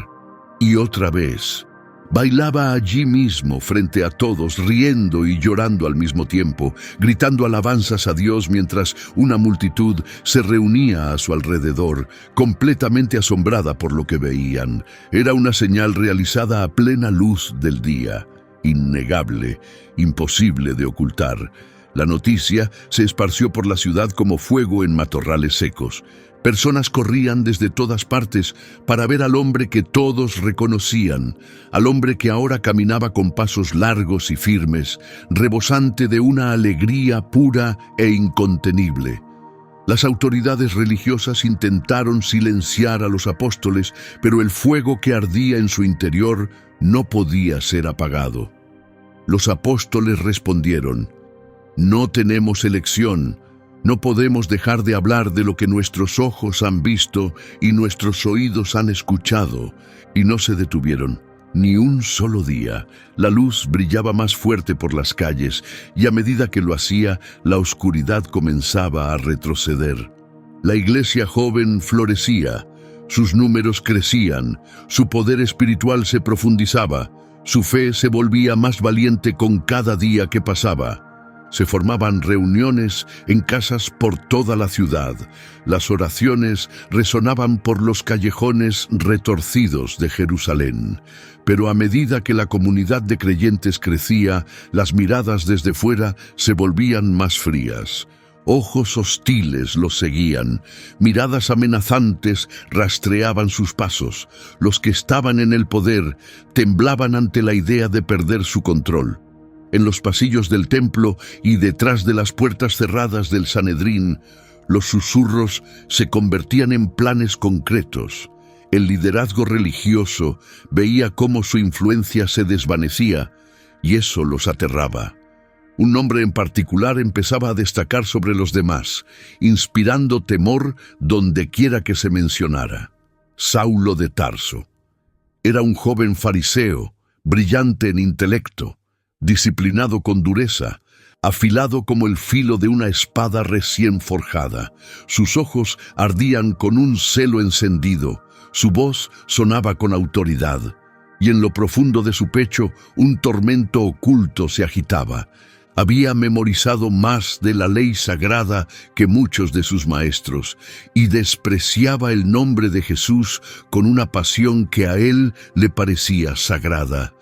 Speaker 1: Y otra vez. Bailaba allí mismo, frente a todos, riendo y llorando al mismo tiempo, gritando alabanzas a Dios mientras una multitud se reunía a su alrededor, completamente asombrada por lo que veían. Era una señal realizada a plena luz del día. Innegable, imposible de ocultar. La noticia se esparció por la ciudad como fuego en matorrales secos. Personas corrían desde todas partes para ver al hombre que todos reconocían, al hombre que ahora caminaba con pasos largos y firmes, rebosante de una alegría pura e incontenible. Las autoridades religiosas intentaron silenciar a los apóstoles, pero el fuego que ardía en su interior no podía ser apagado. Los apóstoles respondieron: «No tenemos elección. No podemos dejar de hablar de lo que nuestros ojos han visto y nuestros oídos han escuchado». Y no se detuvieron. Ni un solo día. La luz brillaba más fuerte por las calles, y a medida que lo hacía, la oscuridad comenzaba a retroceder. La iglesia joven florecía. Sus números crecían. Su poder espiritual se profundizaba. Su fe se volvía más valiente con cada día que pasaba. Se formaban reuniones en casas por toda la ciudad. Las oraciones resonaban por los callejones retorcidos de Jerusalén. Pero a medida que la comunidad de creyentes crecía, las miradas desde fuera se volvían más frías. Ojos hostiles los seguían, miradas amenazantes rastreaban sus pasos. Los que estaban en el poder temblaban ante la idea de perder su control. En los pasillos del templo y detrás de las puertas cerradas del Sanedrín, los susurros se convertían en planes concretos. El liderazgo religioso veía cómo su influencia se desvanecía, y eso los aterraba. Un nombre en particular empezaba a destacar sobre los demás, inspirando temor dondequiera que se mencionara: Saulo de Tarso. Era un joven fariseo, brillante en intelecto, disciplinado con dureza, afilado como el filo de una espada recién forjada. Sus ojos ardían con un celo encendido, su voz sonaba con autoridad. y en lo profundo de su pecho un tormento oculto se agitaba. Había memorizado más de la ley sagrada que muchos de sus maestros, y despreciaba el nombre de Jesús con una pasión que a él le parecía sagrada.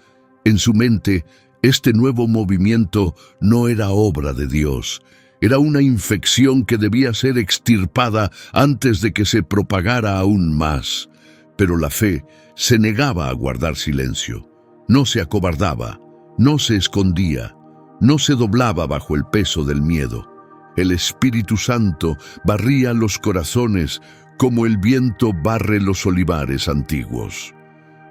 Speaker 1: En su mente, este nuevo movimiento no era obra de Dios. Era una infección que debía ser extirpada antes de que se propagara aún más. Pero la fe se negaba a guardar silencio. No se acobardaba, no se escondía, no se doblaba bajo el peso del miedo. El Espíritu Santo barría los corazones como el viento barre los olivares antiguos.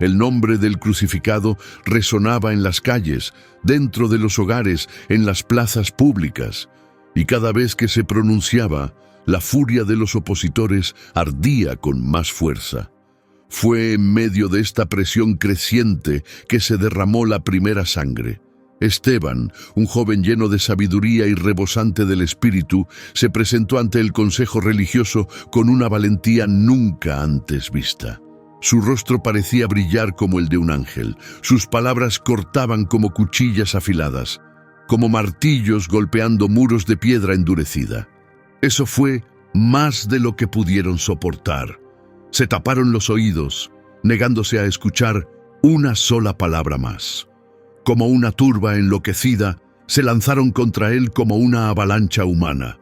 Speaker 1: El nombre del crucificado resonaba en las calles, dentro de los hogares, en las plazas públicas, y cada vez que se pronunciaba, la furia de los opositores ardía con más fuerza. Fue en medio de esta presión creciente que se derramó la primera sangre. Esteban, un joven lleno de sabiduría y rebosante del espíritu, se presentó ante el consejo religioso con una valentía nunca antes vista. Su rostro parecía brillar como el de un ángel. Sus palabras cortaban como cuchillas afiladas, como martillos golpeando muros de piedra endurecida. Eso fue más de lo que pudieron soportar. Se taparon los oídos, negándose a escuchar una sola palabra más. Como una turba enloquecida, se lanzaron contra él como una avalancha humana.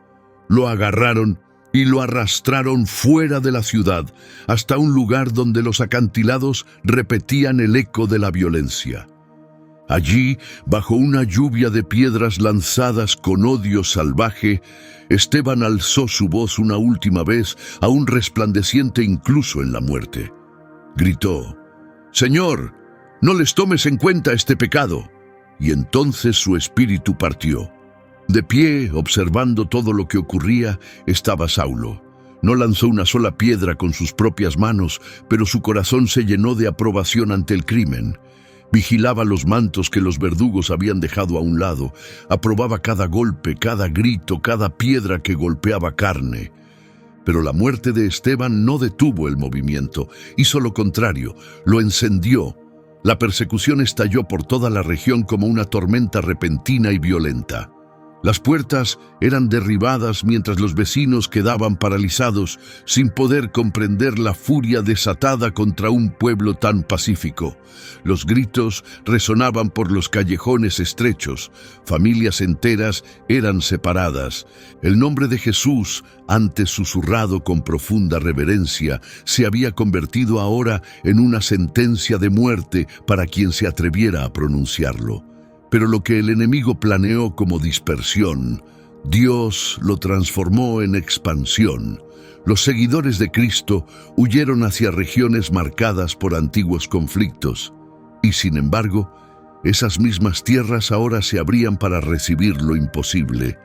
Speaker 1: Lo agarraron y lo arrastraron fuera de la ciudad, hasta un lugar donde los acantilados repetían el eco de la violencia. Allí, bajo una lluvia de piedras lanzadas con odio salvaje, Esteban alzó su voz una última vez, aún resplandeciente incluso en la muerte. Gritó: «Señor, no les tomes en cuenta este pecado». Y entonces su espíritu partió. De pie, observando todo lo que ocurría, estaba Saulo. No lanzó una sola piedra con sus propias manos, pero su corazón se llenó de aprobación ante el crimen. Vigilaba los mantos que los verdugos habían dejado a un lado. Aprobaba cada golpe, cada grito, cada piedra que golpeaba carne. Pero la muerte de Esteban no detuvo el movimiento, hizo lo contrario, lo encendió. La persecución estalló por toda la región como una tormenta repentina y violenta. Las puertas eran derribadas mientras los vecinos quedaban paralizados, sin poder comprender la furia desatada contra un pueblo tan pacífico. Los gritos resonaban por los callejones estrechos, familias enteras eran separadas. El nombre de Jesús, antes susurrado con profunda reverencia, se había convertido ahora en una sentencia de muerte para quien se atreviera a pronunciarlo. Pero lo que el enemigo planeó como dispersión, Dios lo transformó en expansión. Los seguidores de Cristo huyeron hacia regiones marcadas por antiguos conflictos, y sin embargo, esas mismas tierras ahora se abrían para recibir lo imposible.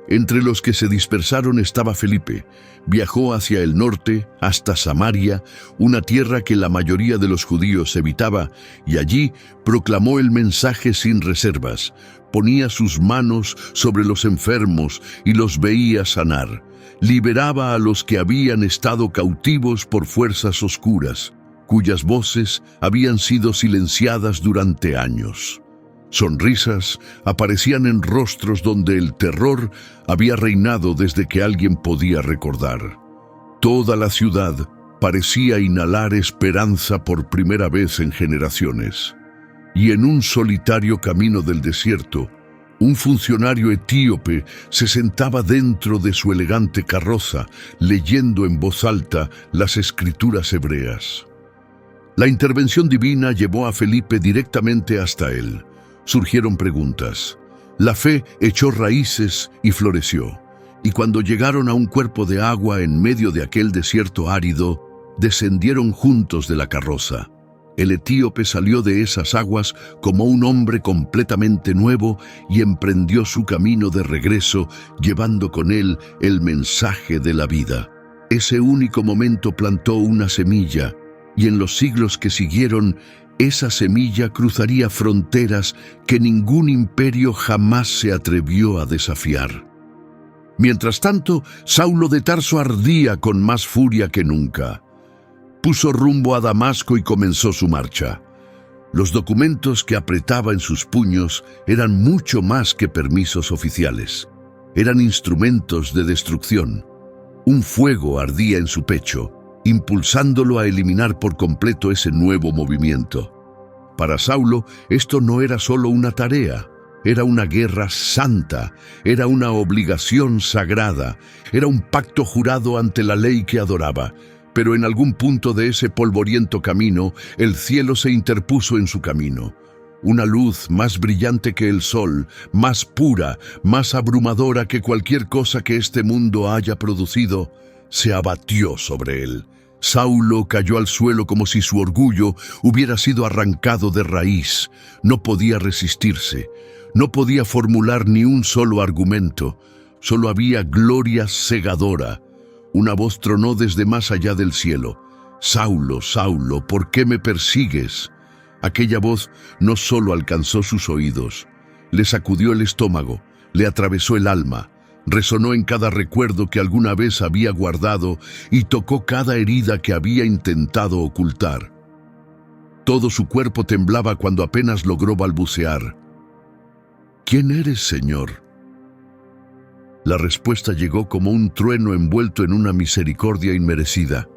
Speaker 1: Entre los que se dispersaron estaba Felipe. Viajó hacia el norte, hasta Samaria, una tierra que la mayoría de los judíos evitaba, y allí proclamó el mensaje sin reservas. Ponía sus manos sobre los enfermos y los veía sanar. Liberaba a los que habían estado cautivos por fuerzas oscuras, cuyas voces habían sido silenciadas durante años. Sonrisas aparecían en rostros donde el terror había reinado desde que alguien podía recordar. Toda la ciudad parecía inhalar esperanza por primera vez en generaciones. Y en un solitario camino del desierto, un funcionario etíope se sentaba dentro de su elegante carroza, leyendo en voz alta las escrituras hebreas. La intervención divina llevó a Felipe directamente hasta él. Surgieron preguntas. La fe echó raíces y floreció. Y cuando llegaron a un cuerpo de agua en medio de aquel desierto árido, descendieron juntos de la carroza. El etíope salió de esas aguas como un hombre completamente nuevo y emprendió su camino de regreso, llevando con él el mensaje de la vida. Ese único momento plantó una semilla, y en los siglos que siguieron, esa semilla cruzaría fronteras que ningún imperio jamás se atrevió a desafiar. Mientras tanto, Saulo de Tarso ardía con más furia que nunca. Puso rumbo a Damasco y comenzó su marcha. Los documentos que apretaba en sus puños eran mucho más que permisos oficiales. Eran instrumentos de destrucción. Un fuego ardía en su pecho, impulsándolo a eliminar por completo ese nuevo movimiento. Para Saulo, esto no era solo una tarea, era una guerra santa, era una obligación sagrada, era un pacto jurado ante la ley que adoraba. Pero en algún punto de ese polvoriento camino, el cielo se interpuso en su camino. Una luz más brillante que el sol, más pura, más abrumadora que cualquier cosa que este mundo haya producido, se abatió sobre él. Saulo cayó al suelo como si su orgullo hubiera sido arrancado de raíz. No podía resistirse, no podía formular ni un solo argumento. Solo había gloria cegadora. Una voz tronó desde más allá del cielo. «Saulo, Saulo, ¿por qué me persigues?» Aquella voz no solo alcanzó sus oídos, le sacudió el estómago, le atravesó el alma, resonó en cada recuerdo que alguna vez había guardado y tocó cada herida que había intentado ocultar. Todo su cuerpo temblaba cuando apenas logró balbucear. «¿Quién eres, Señor?» La respuesta llegó como un trueno envuelto en una misericordia inmerecida.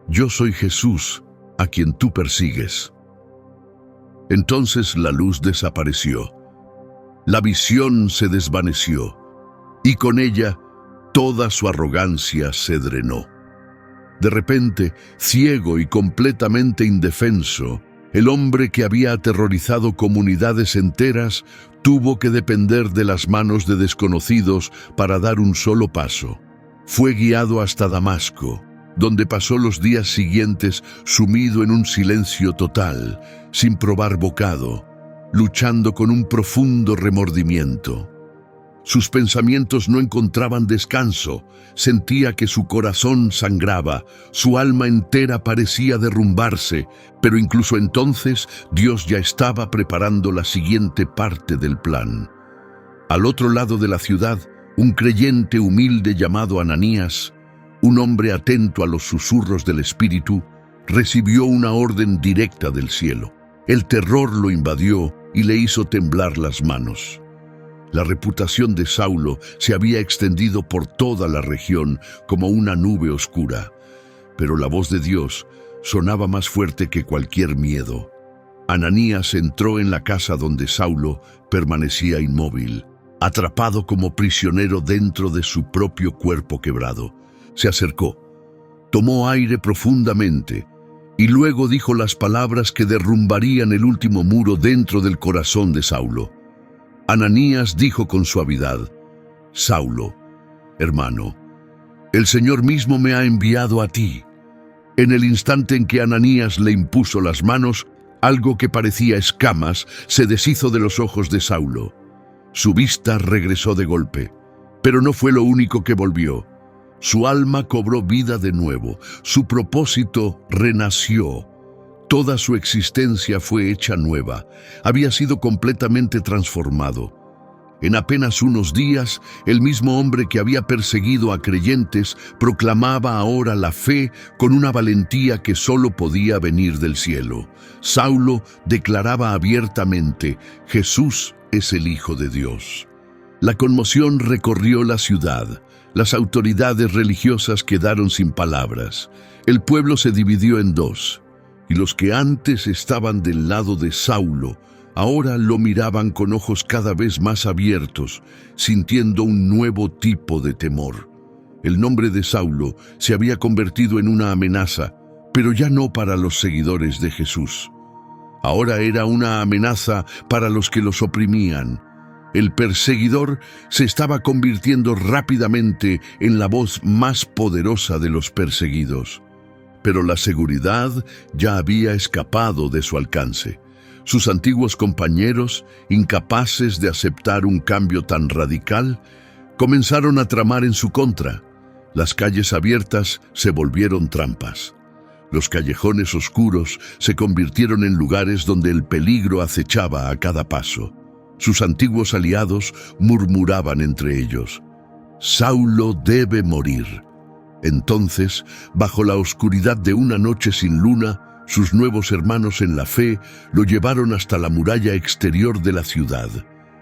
Speaker 1: «Yo soy Jesús, a quien tú persigues». Entonces la luz desapareció. La visión se desvaneció, y con ella toda su arrogancia se drenó. De repente, ciego y completamente indefenso, el hombre que había aterrorizado comunidades enteras tuvo que depender de las manos de desconocidos para dar un solo paso. Fue guiado hasta Damasco, donde pasó los días siguientes sumido en un silencio total, sin probar bocado, luchando con un profundo remordimiento. Sus pensamientos no encontraban descanso, sentía que su corazón sangraba, su alma entera parecía derrumbarse, pero incluso entonces Dios ya estaba preparando la siguiente parte del plan. Al otro lado de la ciudad, un creyente humilde llamado Ananías, un hombre atento a los susurros del Espíritu, recibió una orden directa del cielo. El terror lo invadió y le hizo temblar las manos. La reputación de Saulo se había extendido por toda la región como una nube oscura, pero la voz de Dios sonaba más fuerte que cualquier miedo. Ananías entró en la casa donde Saulo permanecía inmóvil, atrapado como prisionero dentro de su propio cuerpo quebrado. Se acercó, tomó aire profundamente y luego dijo las palabras que derrumbarían el último muro dentro del corazón de Saulo. Ananías dijo con suavidad: «Saulo, hermano, el Señor mismo me ha enviado a ti». En el instante en que Ananías le impuso las manos, algo que parecía escamas se deshizo de los ojos de Saulo. Su vista regresó de golpe, pero no fue lo único que volvió. Su alma cobró vida de nuevo, su propósito renació. Toda su existencia fue hecha nueva, había sido completamente transformado. En apenas unos días, el mismo hombre que había perseguido a creyentes proclamaba ahora la fe con una valentía que solo podía venir del cielo. Saulo declaraba abiertamente: «Jesús es el Hijo de Dios». La conmoción recorrió la ciudad. Las autoridades religiosas quedaron sin palabras. El pueblo se dividió en dos, y los que antes estaban del lado de Saulo, ahora lo miraban con ojos cada vez más abiertos, sintiendo un nuevo tipo de temor. El nombre de Saulo se había convertido en una amenaza, pero ya no para los seguidores de Jesús. Ahora era una amenaza para los que los oprimían. El perseguidor se estaba convirtiendo rápidamente en la voz más poderosa de los perseguidos. Pero la seguridad ya había escapado de su alcance. Sus antiguos compañeros, incapaces de aceptar un cambio tan radical, comenzaron a tramar en su contra. Las calles abiertas se volvieron trampas. Los callejones oscuros se convirtieron en lugares donde el peligro acechaba a cada paso. Sus antiguos aliados murmuraban entre ellos: «Saulo debe morir». Entonces, bajo la oscuridad de una noche sin luna, Sus nuevos hermanos en la fe lo llevaron hasta la muralla exterior de la ciudad.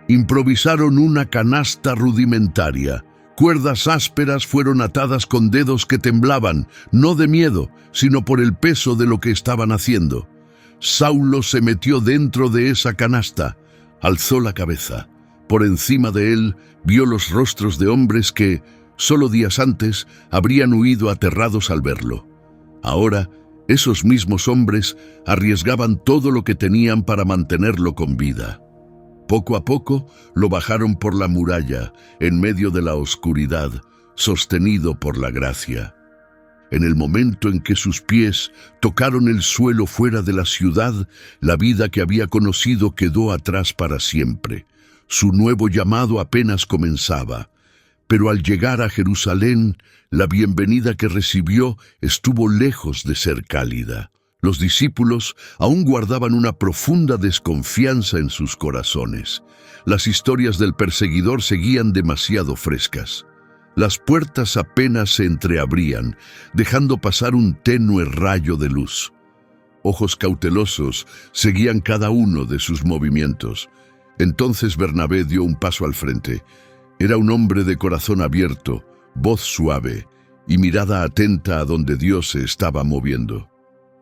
Speaker 1: Improvisaron una canasta rudimentaria. Cuerdas ásperas fueron atadas con dedos que temblaban, no de miedo, sino por el peso de lo que estaban haciendo. Saulo se metió dentro de esa canasta, alzó la cabeza. Por encima de él vio los rostros de hombres que, solo días antes, habrían huido aterrados al verlo. Ahora, esos mismos hombres arriesgaban todo lo que tenían para mantenerlo con vida. Poco a poco lo bajaron por la muralla, en medio de la oscuridad, sostenido por la gracia. En el momento en que sus pies tocaron el suelo fuera de la ciudad, la vida que había conocido quedó atrás para siempre. Su nuevo llamado apenas comenzaba. Pero al llegar a Jerusalén, la bienvenida que recibió estuvo lejos de ser cálida. Los discípulos aún guardaban una profunda desconfianza en sus corazones. Las historias del perseguidor seguían demasiado frescas. Las puertas apenas se entreabrían, dejando pasar un tenue rayo de luz. Ojos cautelosos seguían cada uno de sus movimientos. Entonces Bernabé dio un paso al frente. Era un hombre de corazón abierto, voz suave y mirada atenta a donde Dios se estaba moviendo.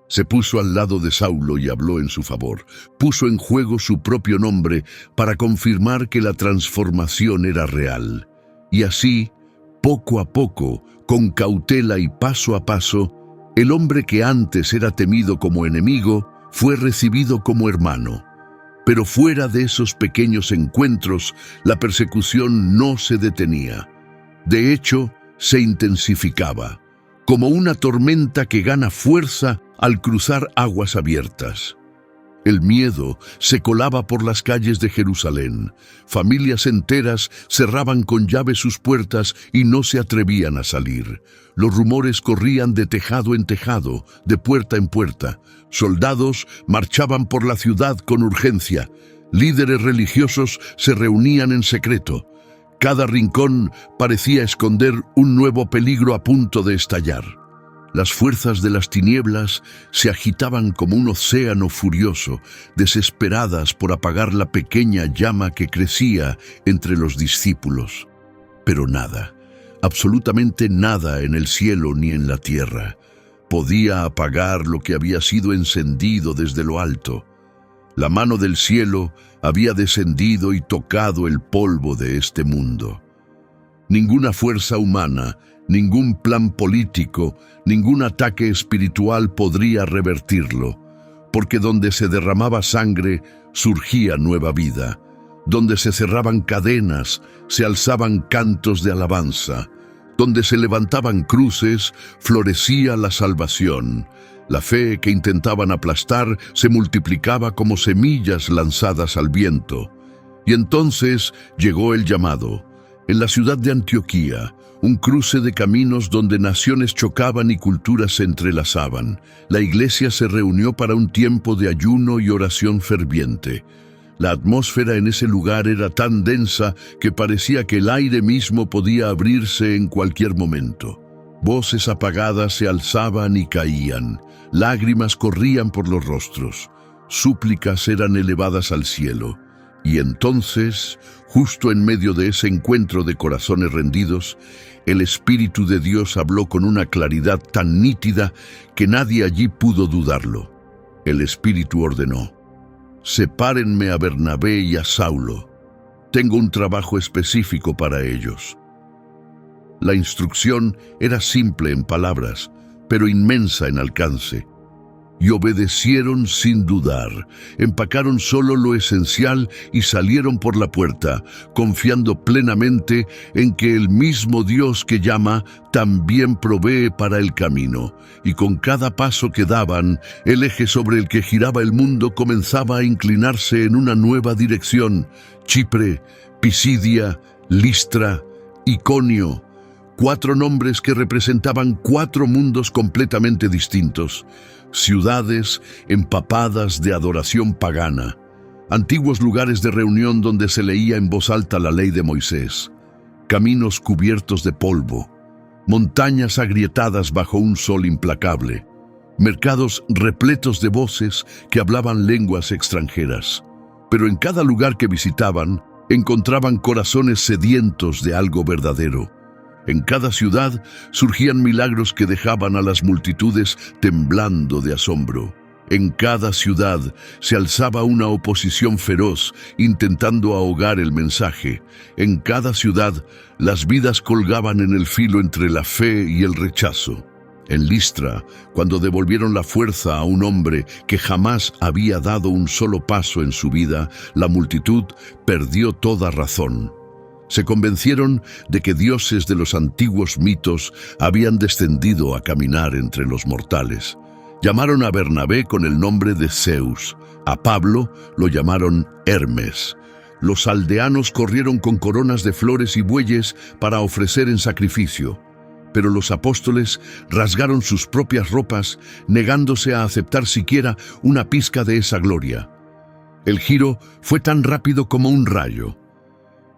Speaker 1: Se puso al lado de Saulo y habló en su favor. Puso en juego su propio nombre para confirmar que la transformación era real. Y así, poco a poco, con cautela y paso a paso, el hombre que antes era temido como enemigo fue recibido como hermano. Pero fuera de esos pequeños encuentros, la persecución no se detenía. De hecho, se intensificaba, como una tormenta que gana fuerza al cruzar aguas abiertas. El miedo se colaba por las calles de Jerusalén. Familias enteras cerraban con llave sus puertas y no se atrevían a salir. Los rumores corrían de tejado en tejado, de puerta en puerta. Soldados marchaban por la ciudad con urgencia. Líderes religiosos se reunían en secreto. Cada rincón parecía esconder un nuevo peligro a punto de estallar. Las fuerzas de las tinieblas se agitaban como un océano furioso, desesperadas por apagar la pequeña llama que crecía entre los discípulos. Pero nada, absolutamente nada en el cielo ni en la tierra, podía apagar lo que había sido encendido desde lo alto. La mano del cielo había descendido y tocado el polvo de este mundo. Ninguna fuerza humana, ningún plan político, ningún ataque espiritual podría revertirlo, porque donde se derramaba sangre, surgía nueva vida. Donde se cerraban cadenas, se alzaban cantos de alabanza. Donde se levantaban cruces, florecía la salvación. La fe que intentaban aplastar se multiplicaba como semillas lanzadas al viento. Y entonces llegó el llamado. En la ciudad de Antioquía, un cruce de caminos donde naciones chocaban y culturas se entrelazaban, la iglesia se reunió para un tiempo de ayuno y oración ferviente. La atmósfera en ese lugar era tan densa que parecía que el aire mismo podía abrirse en cualquier momento. Voces apagadas se alzaban y caían, lágrimas corrían por los rostros, súplicas eran elevadas al cielo. Y entonces, justo en medio de ese encuentro de corazones rendidos, el Espíritu de Dios habló con una claridad tan nítida que nadie allí pudo dudarlo. El Espíritu ordenó: «Sepárenme a Bernabé y a Saulo. Tengo un trabajo específico para ellos». La instrucción era simple en palabras, pero inmensa en alcance. Y obedecieron sin dudar, empacaron solo lo esencial y salieron por la puerta, confiando plenamente en que el mismo Dios que llama también provee para el camino. Y con cada paso que daban, el eje sobre el que giraba el mundo comenzaba a inclinarse en una nueva dirección: Chipre, Pisidia, Listra, Iconio. 4 nombres que representaban 4 mundos completamente distintos. Ciudades empapadas de adoración pagana, antiguos lugares de reunión donde se leía en voz alta la ley de Moisés, caminos cubiertos de polvo, montañas agrietadas bajo un sol implacable, mercados repletos de voces que hablaban lenguas extranjeras. Pero en cada lugar que visitaban, encontraban corazones sedientos de algo verdadero. En cada ciudad surgían milagros que dejaban a las multitudes temblando de asombro. En cada ciudad se alzaba una oposición feroz intentando ahogar el mensaje. En cada ciudad las vidas colgaban en el filo entre la fe y el rechazo. En Listra, cuando devolvieron la fuerza a un hombre que jamás había dado un solo paso en su vida, la multitud perdió toda razón. Se convencieron de que dioses de los antiguos mitos habían descendido a caminar entre los mortales. Llamaron a Bernabé con el nombre de Zeus. A Pablo lo llamaron Hermes. Los aldeanos corrieron con coronas de flores y bueyes para ofrecer en sacrificio. Pero los apóstoles rasgaron sus propias ropas, negándose a aceptar siquiera una pizca de esa gloria. El giro fue tan rápido como un rayo.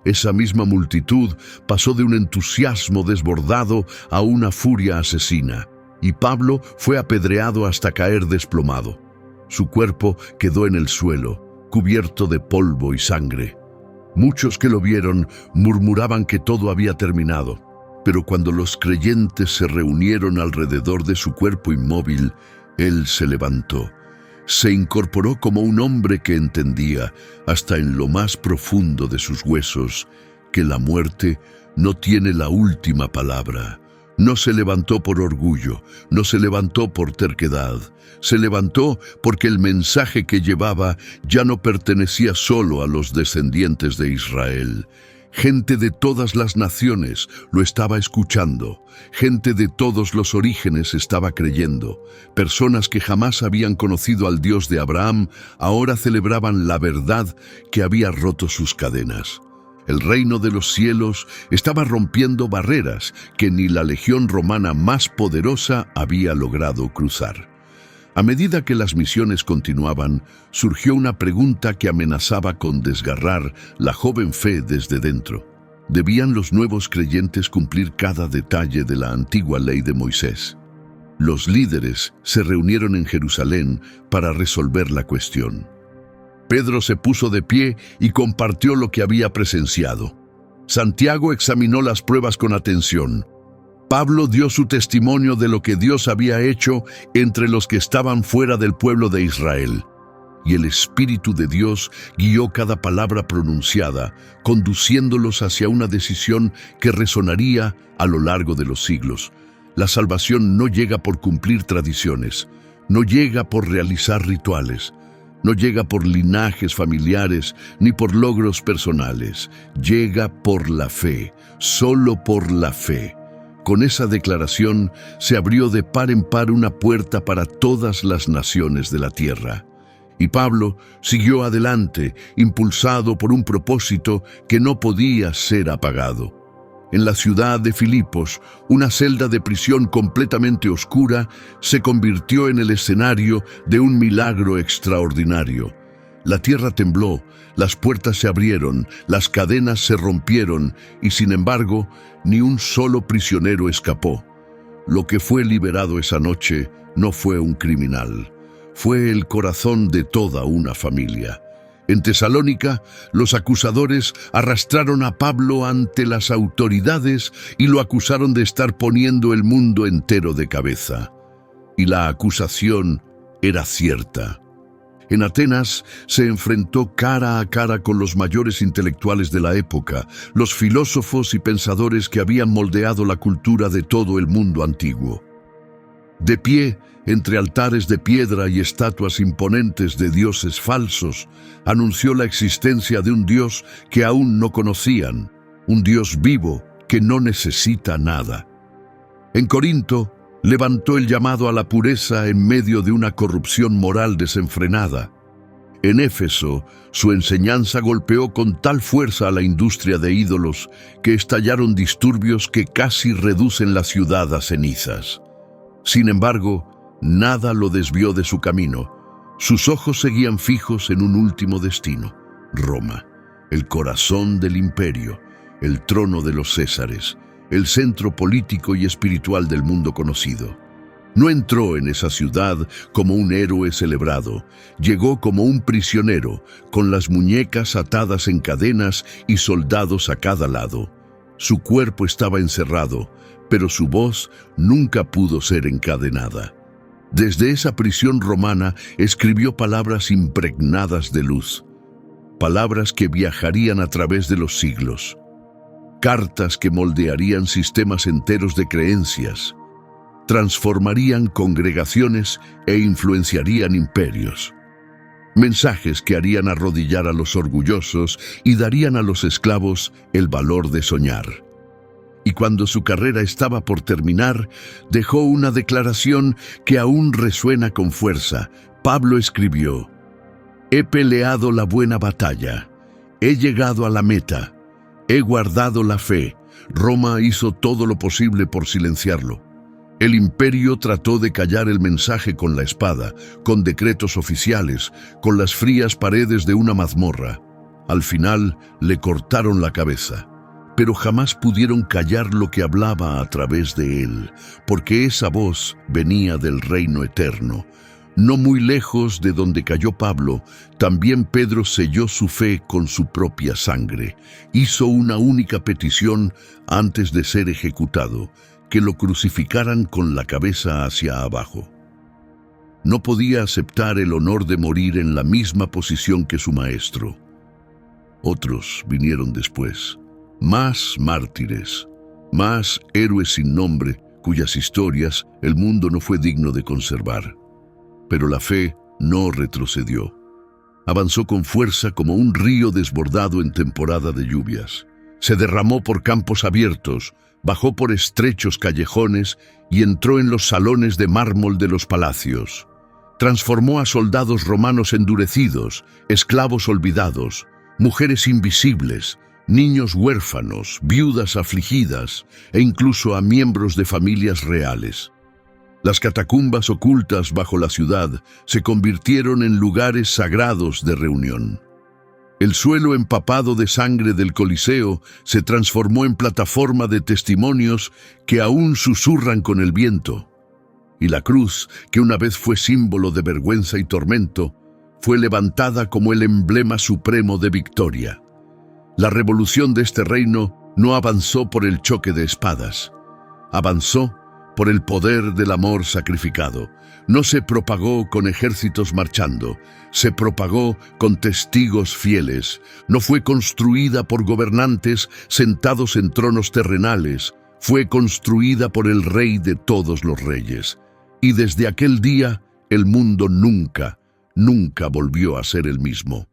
Speaker 1: Esa misma multitud pasó de un entusiasmo desbordado a una furia asesina, y Pablo fue apedreado hasta caer desplomado. Su cuerpo quedó en el suelo, cubierto de polvo y sangre. Muchos que lo vieron murmuraban que todo había terminado. Pero cuando los creyentes se reunieron alrededor de su cuerpo inmóvil, él se levantó. Se incorporó como un hombre que entendía, hasta en lo más profundo de sus huesos, que la muerte no tiene la última palabra. No se levantó por orgullo, no se levantó por terquedad. Se levantó porque el mensaje que llevaba ya no pertenecía solo a los descendientes de Israel. Gente de todas las naciones lo estaba escuchando. Gente de todos los orígenes estaba creyendo. Personas que jamás habían conocido al Dios de Abraham ahora celebraban la verdad que había roto sus cadenas. El reino de los cielos estaba rompiendo barreras que ni la legión romana más poderosa había logrado cruzar. A medida que las misiones continuaban, surgió una pregunta que amenazaba con desgarrar la joven fe desde dentro. ¿Debían los nuevos creyentes cumplir cada detalle de la antigua ley de Moisés? Los líderes se reunieron en Jerusalén para resolver la cuestión. Pedro se puso de pie y compartió lo que había presenciado. Santiago examinó las pruebas con atención. Pablo dio su testimonio de lo que Dios había hecho entre los que estaban fuera del pueblo de Israel. Y el Espíritu de Dios guió cada palabra pronunciada, conduciéndolos hacia una decisión que resonaría a lo largo de los siglos. La salvación no llega por cumplir tradiciones, no llega por realizar rituales, no llega por linajes familiares ni por logros personales. Llega por la fe, solo por la fe. Con esa declaración se abrió de par en par una puerta para todas las naciones de la tierra. Y Pablo siguió adelante, impulsado por un propósito que no podía ser apagado. En la ciudad de Filipos, una celda de prisión completamente oscura se convirtió en el escenario de un milagro extraordinario. La tierra tembló, las puertas se abrieron, las cadenas se rompieron y, sin embargo, ni un solo prisionero escapó. Lo que fue liberado esa noche no fue un criminal, fue el corazón de toda una familia. En Tesalónica, los acusadores arrastraron a Pablo ante las autoridades y lo acusaron de estar poniendo el mundo entero de cabeza. Y la acusación era cierta. En Atenas se enfrentó cara a cara con los mayores intelectuales de la época, los filósofos y pensadores que habían moldeado la cultura de todo el mundo antiguo. De pie, entre altares de piedra y estatuas imponentes de dioses falsos, anunció la existencia de un Dios que aún no conocían, un Dios vivo que no necesita nada. En Corinto, levantó el llamado a la pureza en medio de una corrupción moral desenfrenada. En Éfeso, su enseñanza golpeó con tal fuerza a la industria de ídolos que estallaron disturbios que casi reducen la ciudad a cenizas. Sin embargo, nada lo desvió de su camino. Sus ojos seguían fijos en un último destino: Roma, el corazón del imperio, el trono de los Césares, el centro político y espiritual del mundo conocido. No entró en esa ciudad como un héroe celebrado, llegó como un prisionero, con las muñecas atadas en cadenas y soldados a cada lado. Su cuerpo estaba encerrado, pero su voz nunca pudo ser encadenada. Desde esa prisión romana escribió palabras impregnadas de luz, palabras que viajarían a través de los siglos, cartas que moldearían sistemas enteros de creencias, transformarían congregaciones e influenciarían imperios. Mensajes que harían arrodillar a los orgullosos y darían a los esclavos el valor de soñar. Y cuando su carrera estaba por terminar, dejó una declaración que aún resuena con fuerza. Pablo escribió: «He peleado la buena batalla, he llegado a la meta, he guardado la fe». Roma hizo todo lo posible por silenciarlo. El imperio trató de callar el mensaje con la espada, con decretos oficiales, con las frías paredes de una mazmorra. Al final le cortaron la cabeza, pero jamás pudieron callar lo que hablaba a través de él, porque esa voz venía del reino eterno. No muy lejos de donde cayó Pablo, también Pedro selló su fe con su propia sangre. Hizo una única petición antes de ser ejecutado: que lo crucificaran con la cabeza hacia abajo. No podía aceptar el honor de morir en la misma posición que su maestro. Otros vinieron después, más mártires, más héroes sin nombre, cuyas historias el mundo no fue digno de conservar. Pero la fe no retrocedió. Avanzó con fuerza como un río desbordado en temporada de lluvias. Se derramó por campos abiertos, bajó por estrechos callejones y entró en los salones de mármol de los palacios. Transformó a soldados romanos endurecidos, esclavos olvidados, mujeres invisibles, niños huérfanos, viudas afligidas e incluso a miembros de familias reales. Las catacumbas ocultas bajo la ciudad se convirtieron en lugares sagrados de reunión. El suelo empapado de sangre del Coliseo se transformó en plataforma de testimonios que aún susurran con el viento. Y la cruz, que una vez fue símbolo de vergüenza y tormento, fue levantada como el emblema supremo de victoria. La revolución de este reino no avanzó por el choque de espadas, avanzó por el poder del amor sacrificado. No se propagó con ejércitos marchando, se propagó con testigos fieles. No fue construida por gobernantes sentados en tronos terrenales, fue construida por el Rey de todos los reyes. Y desde aquel día, el mundo nunca volvió a ser el mismo.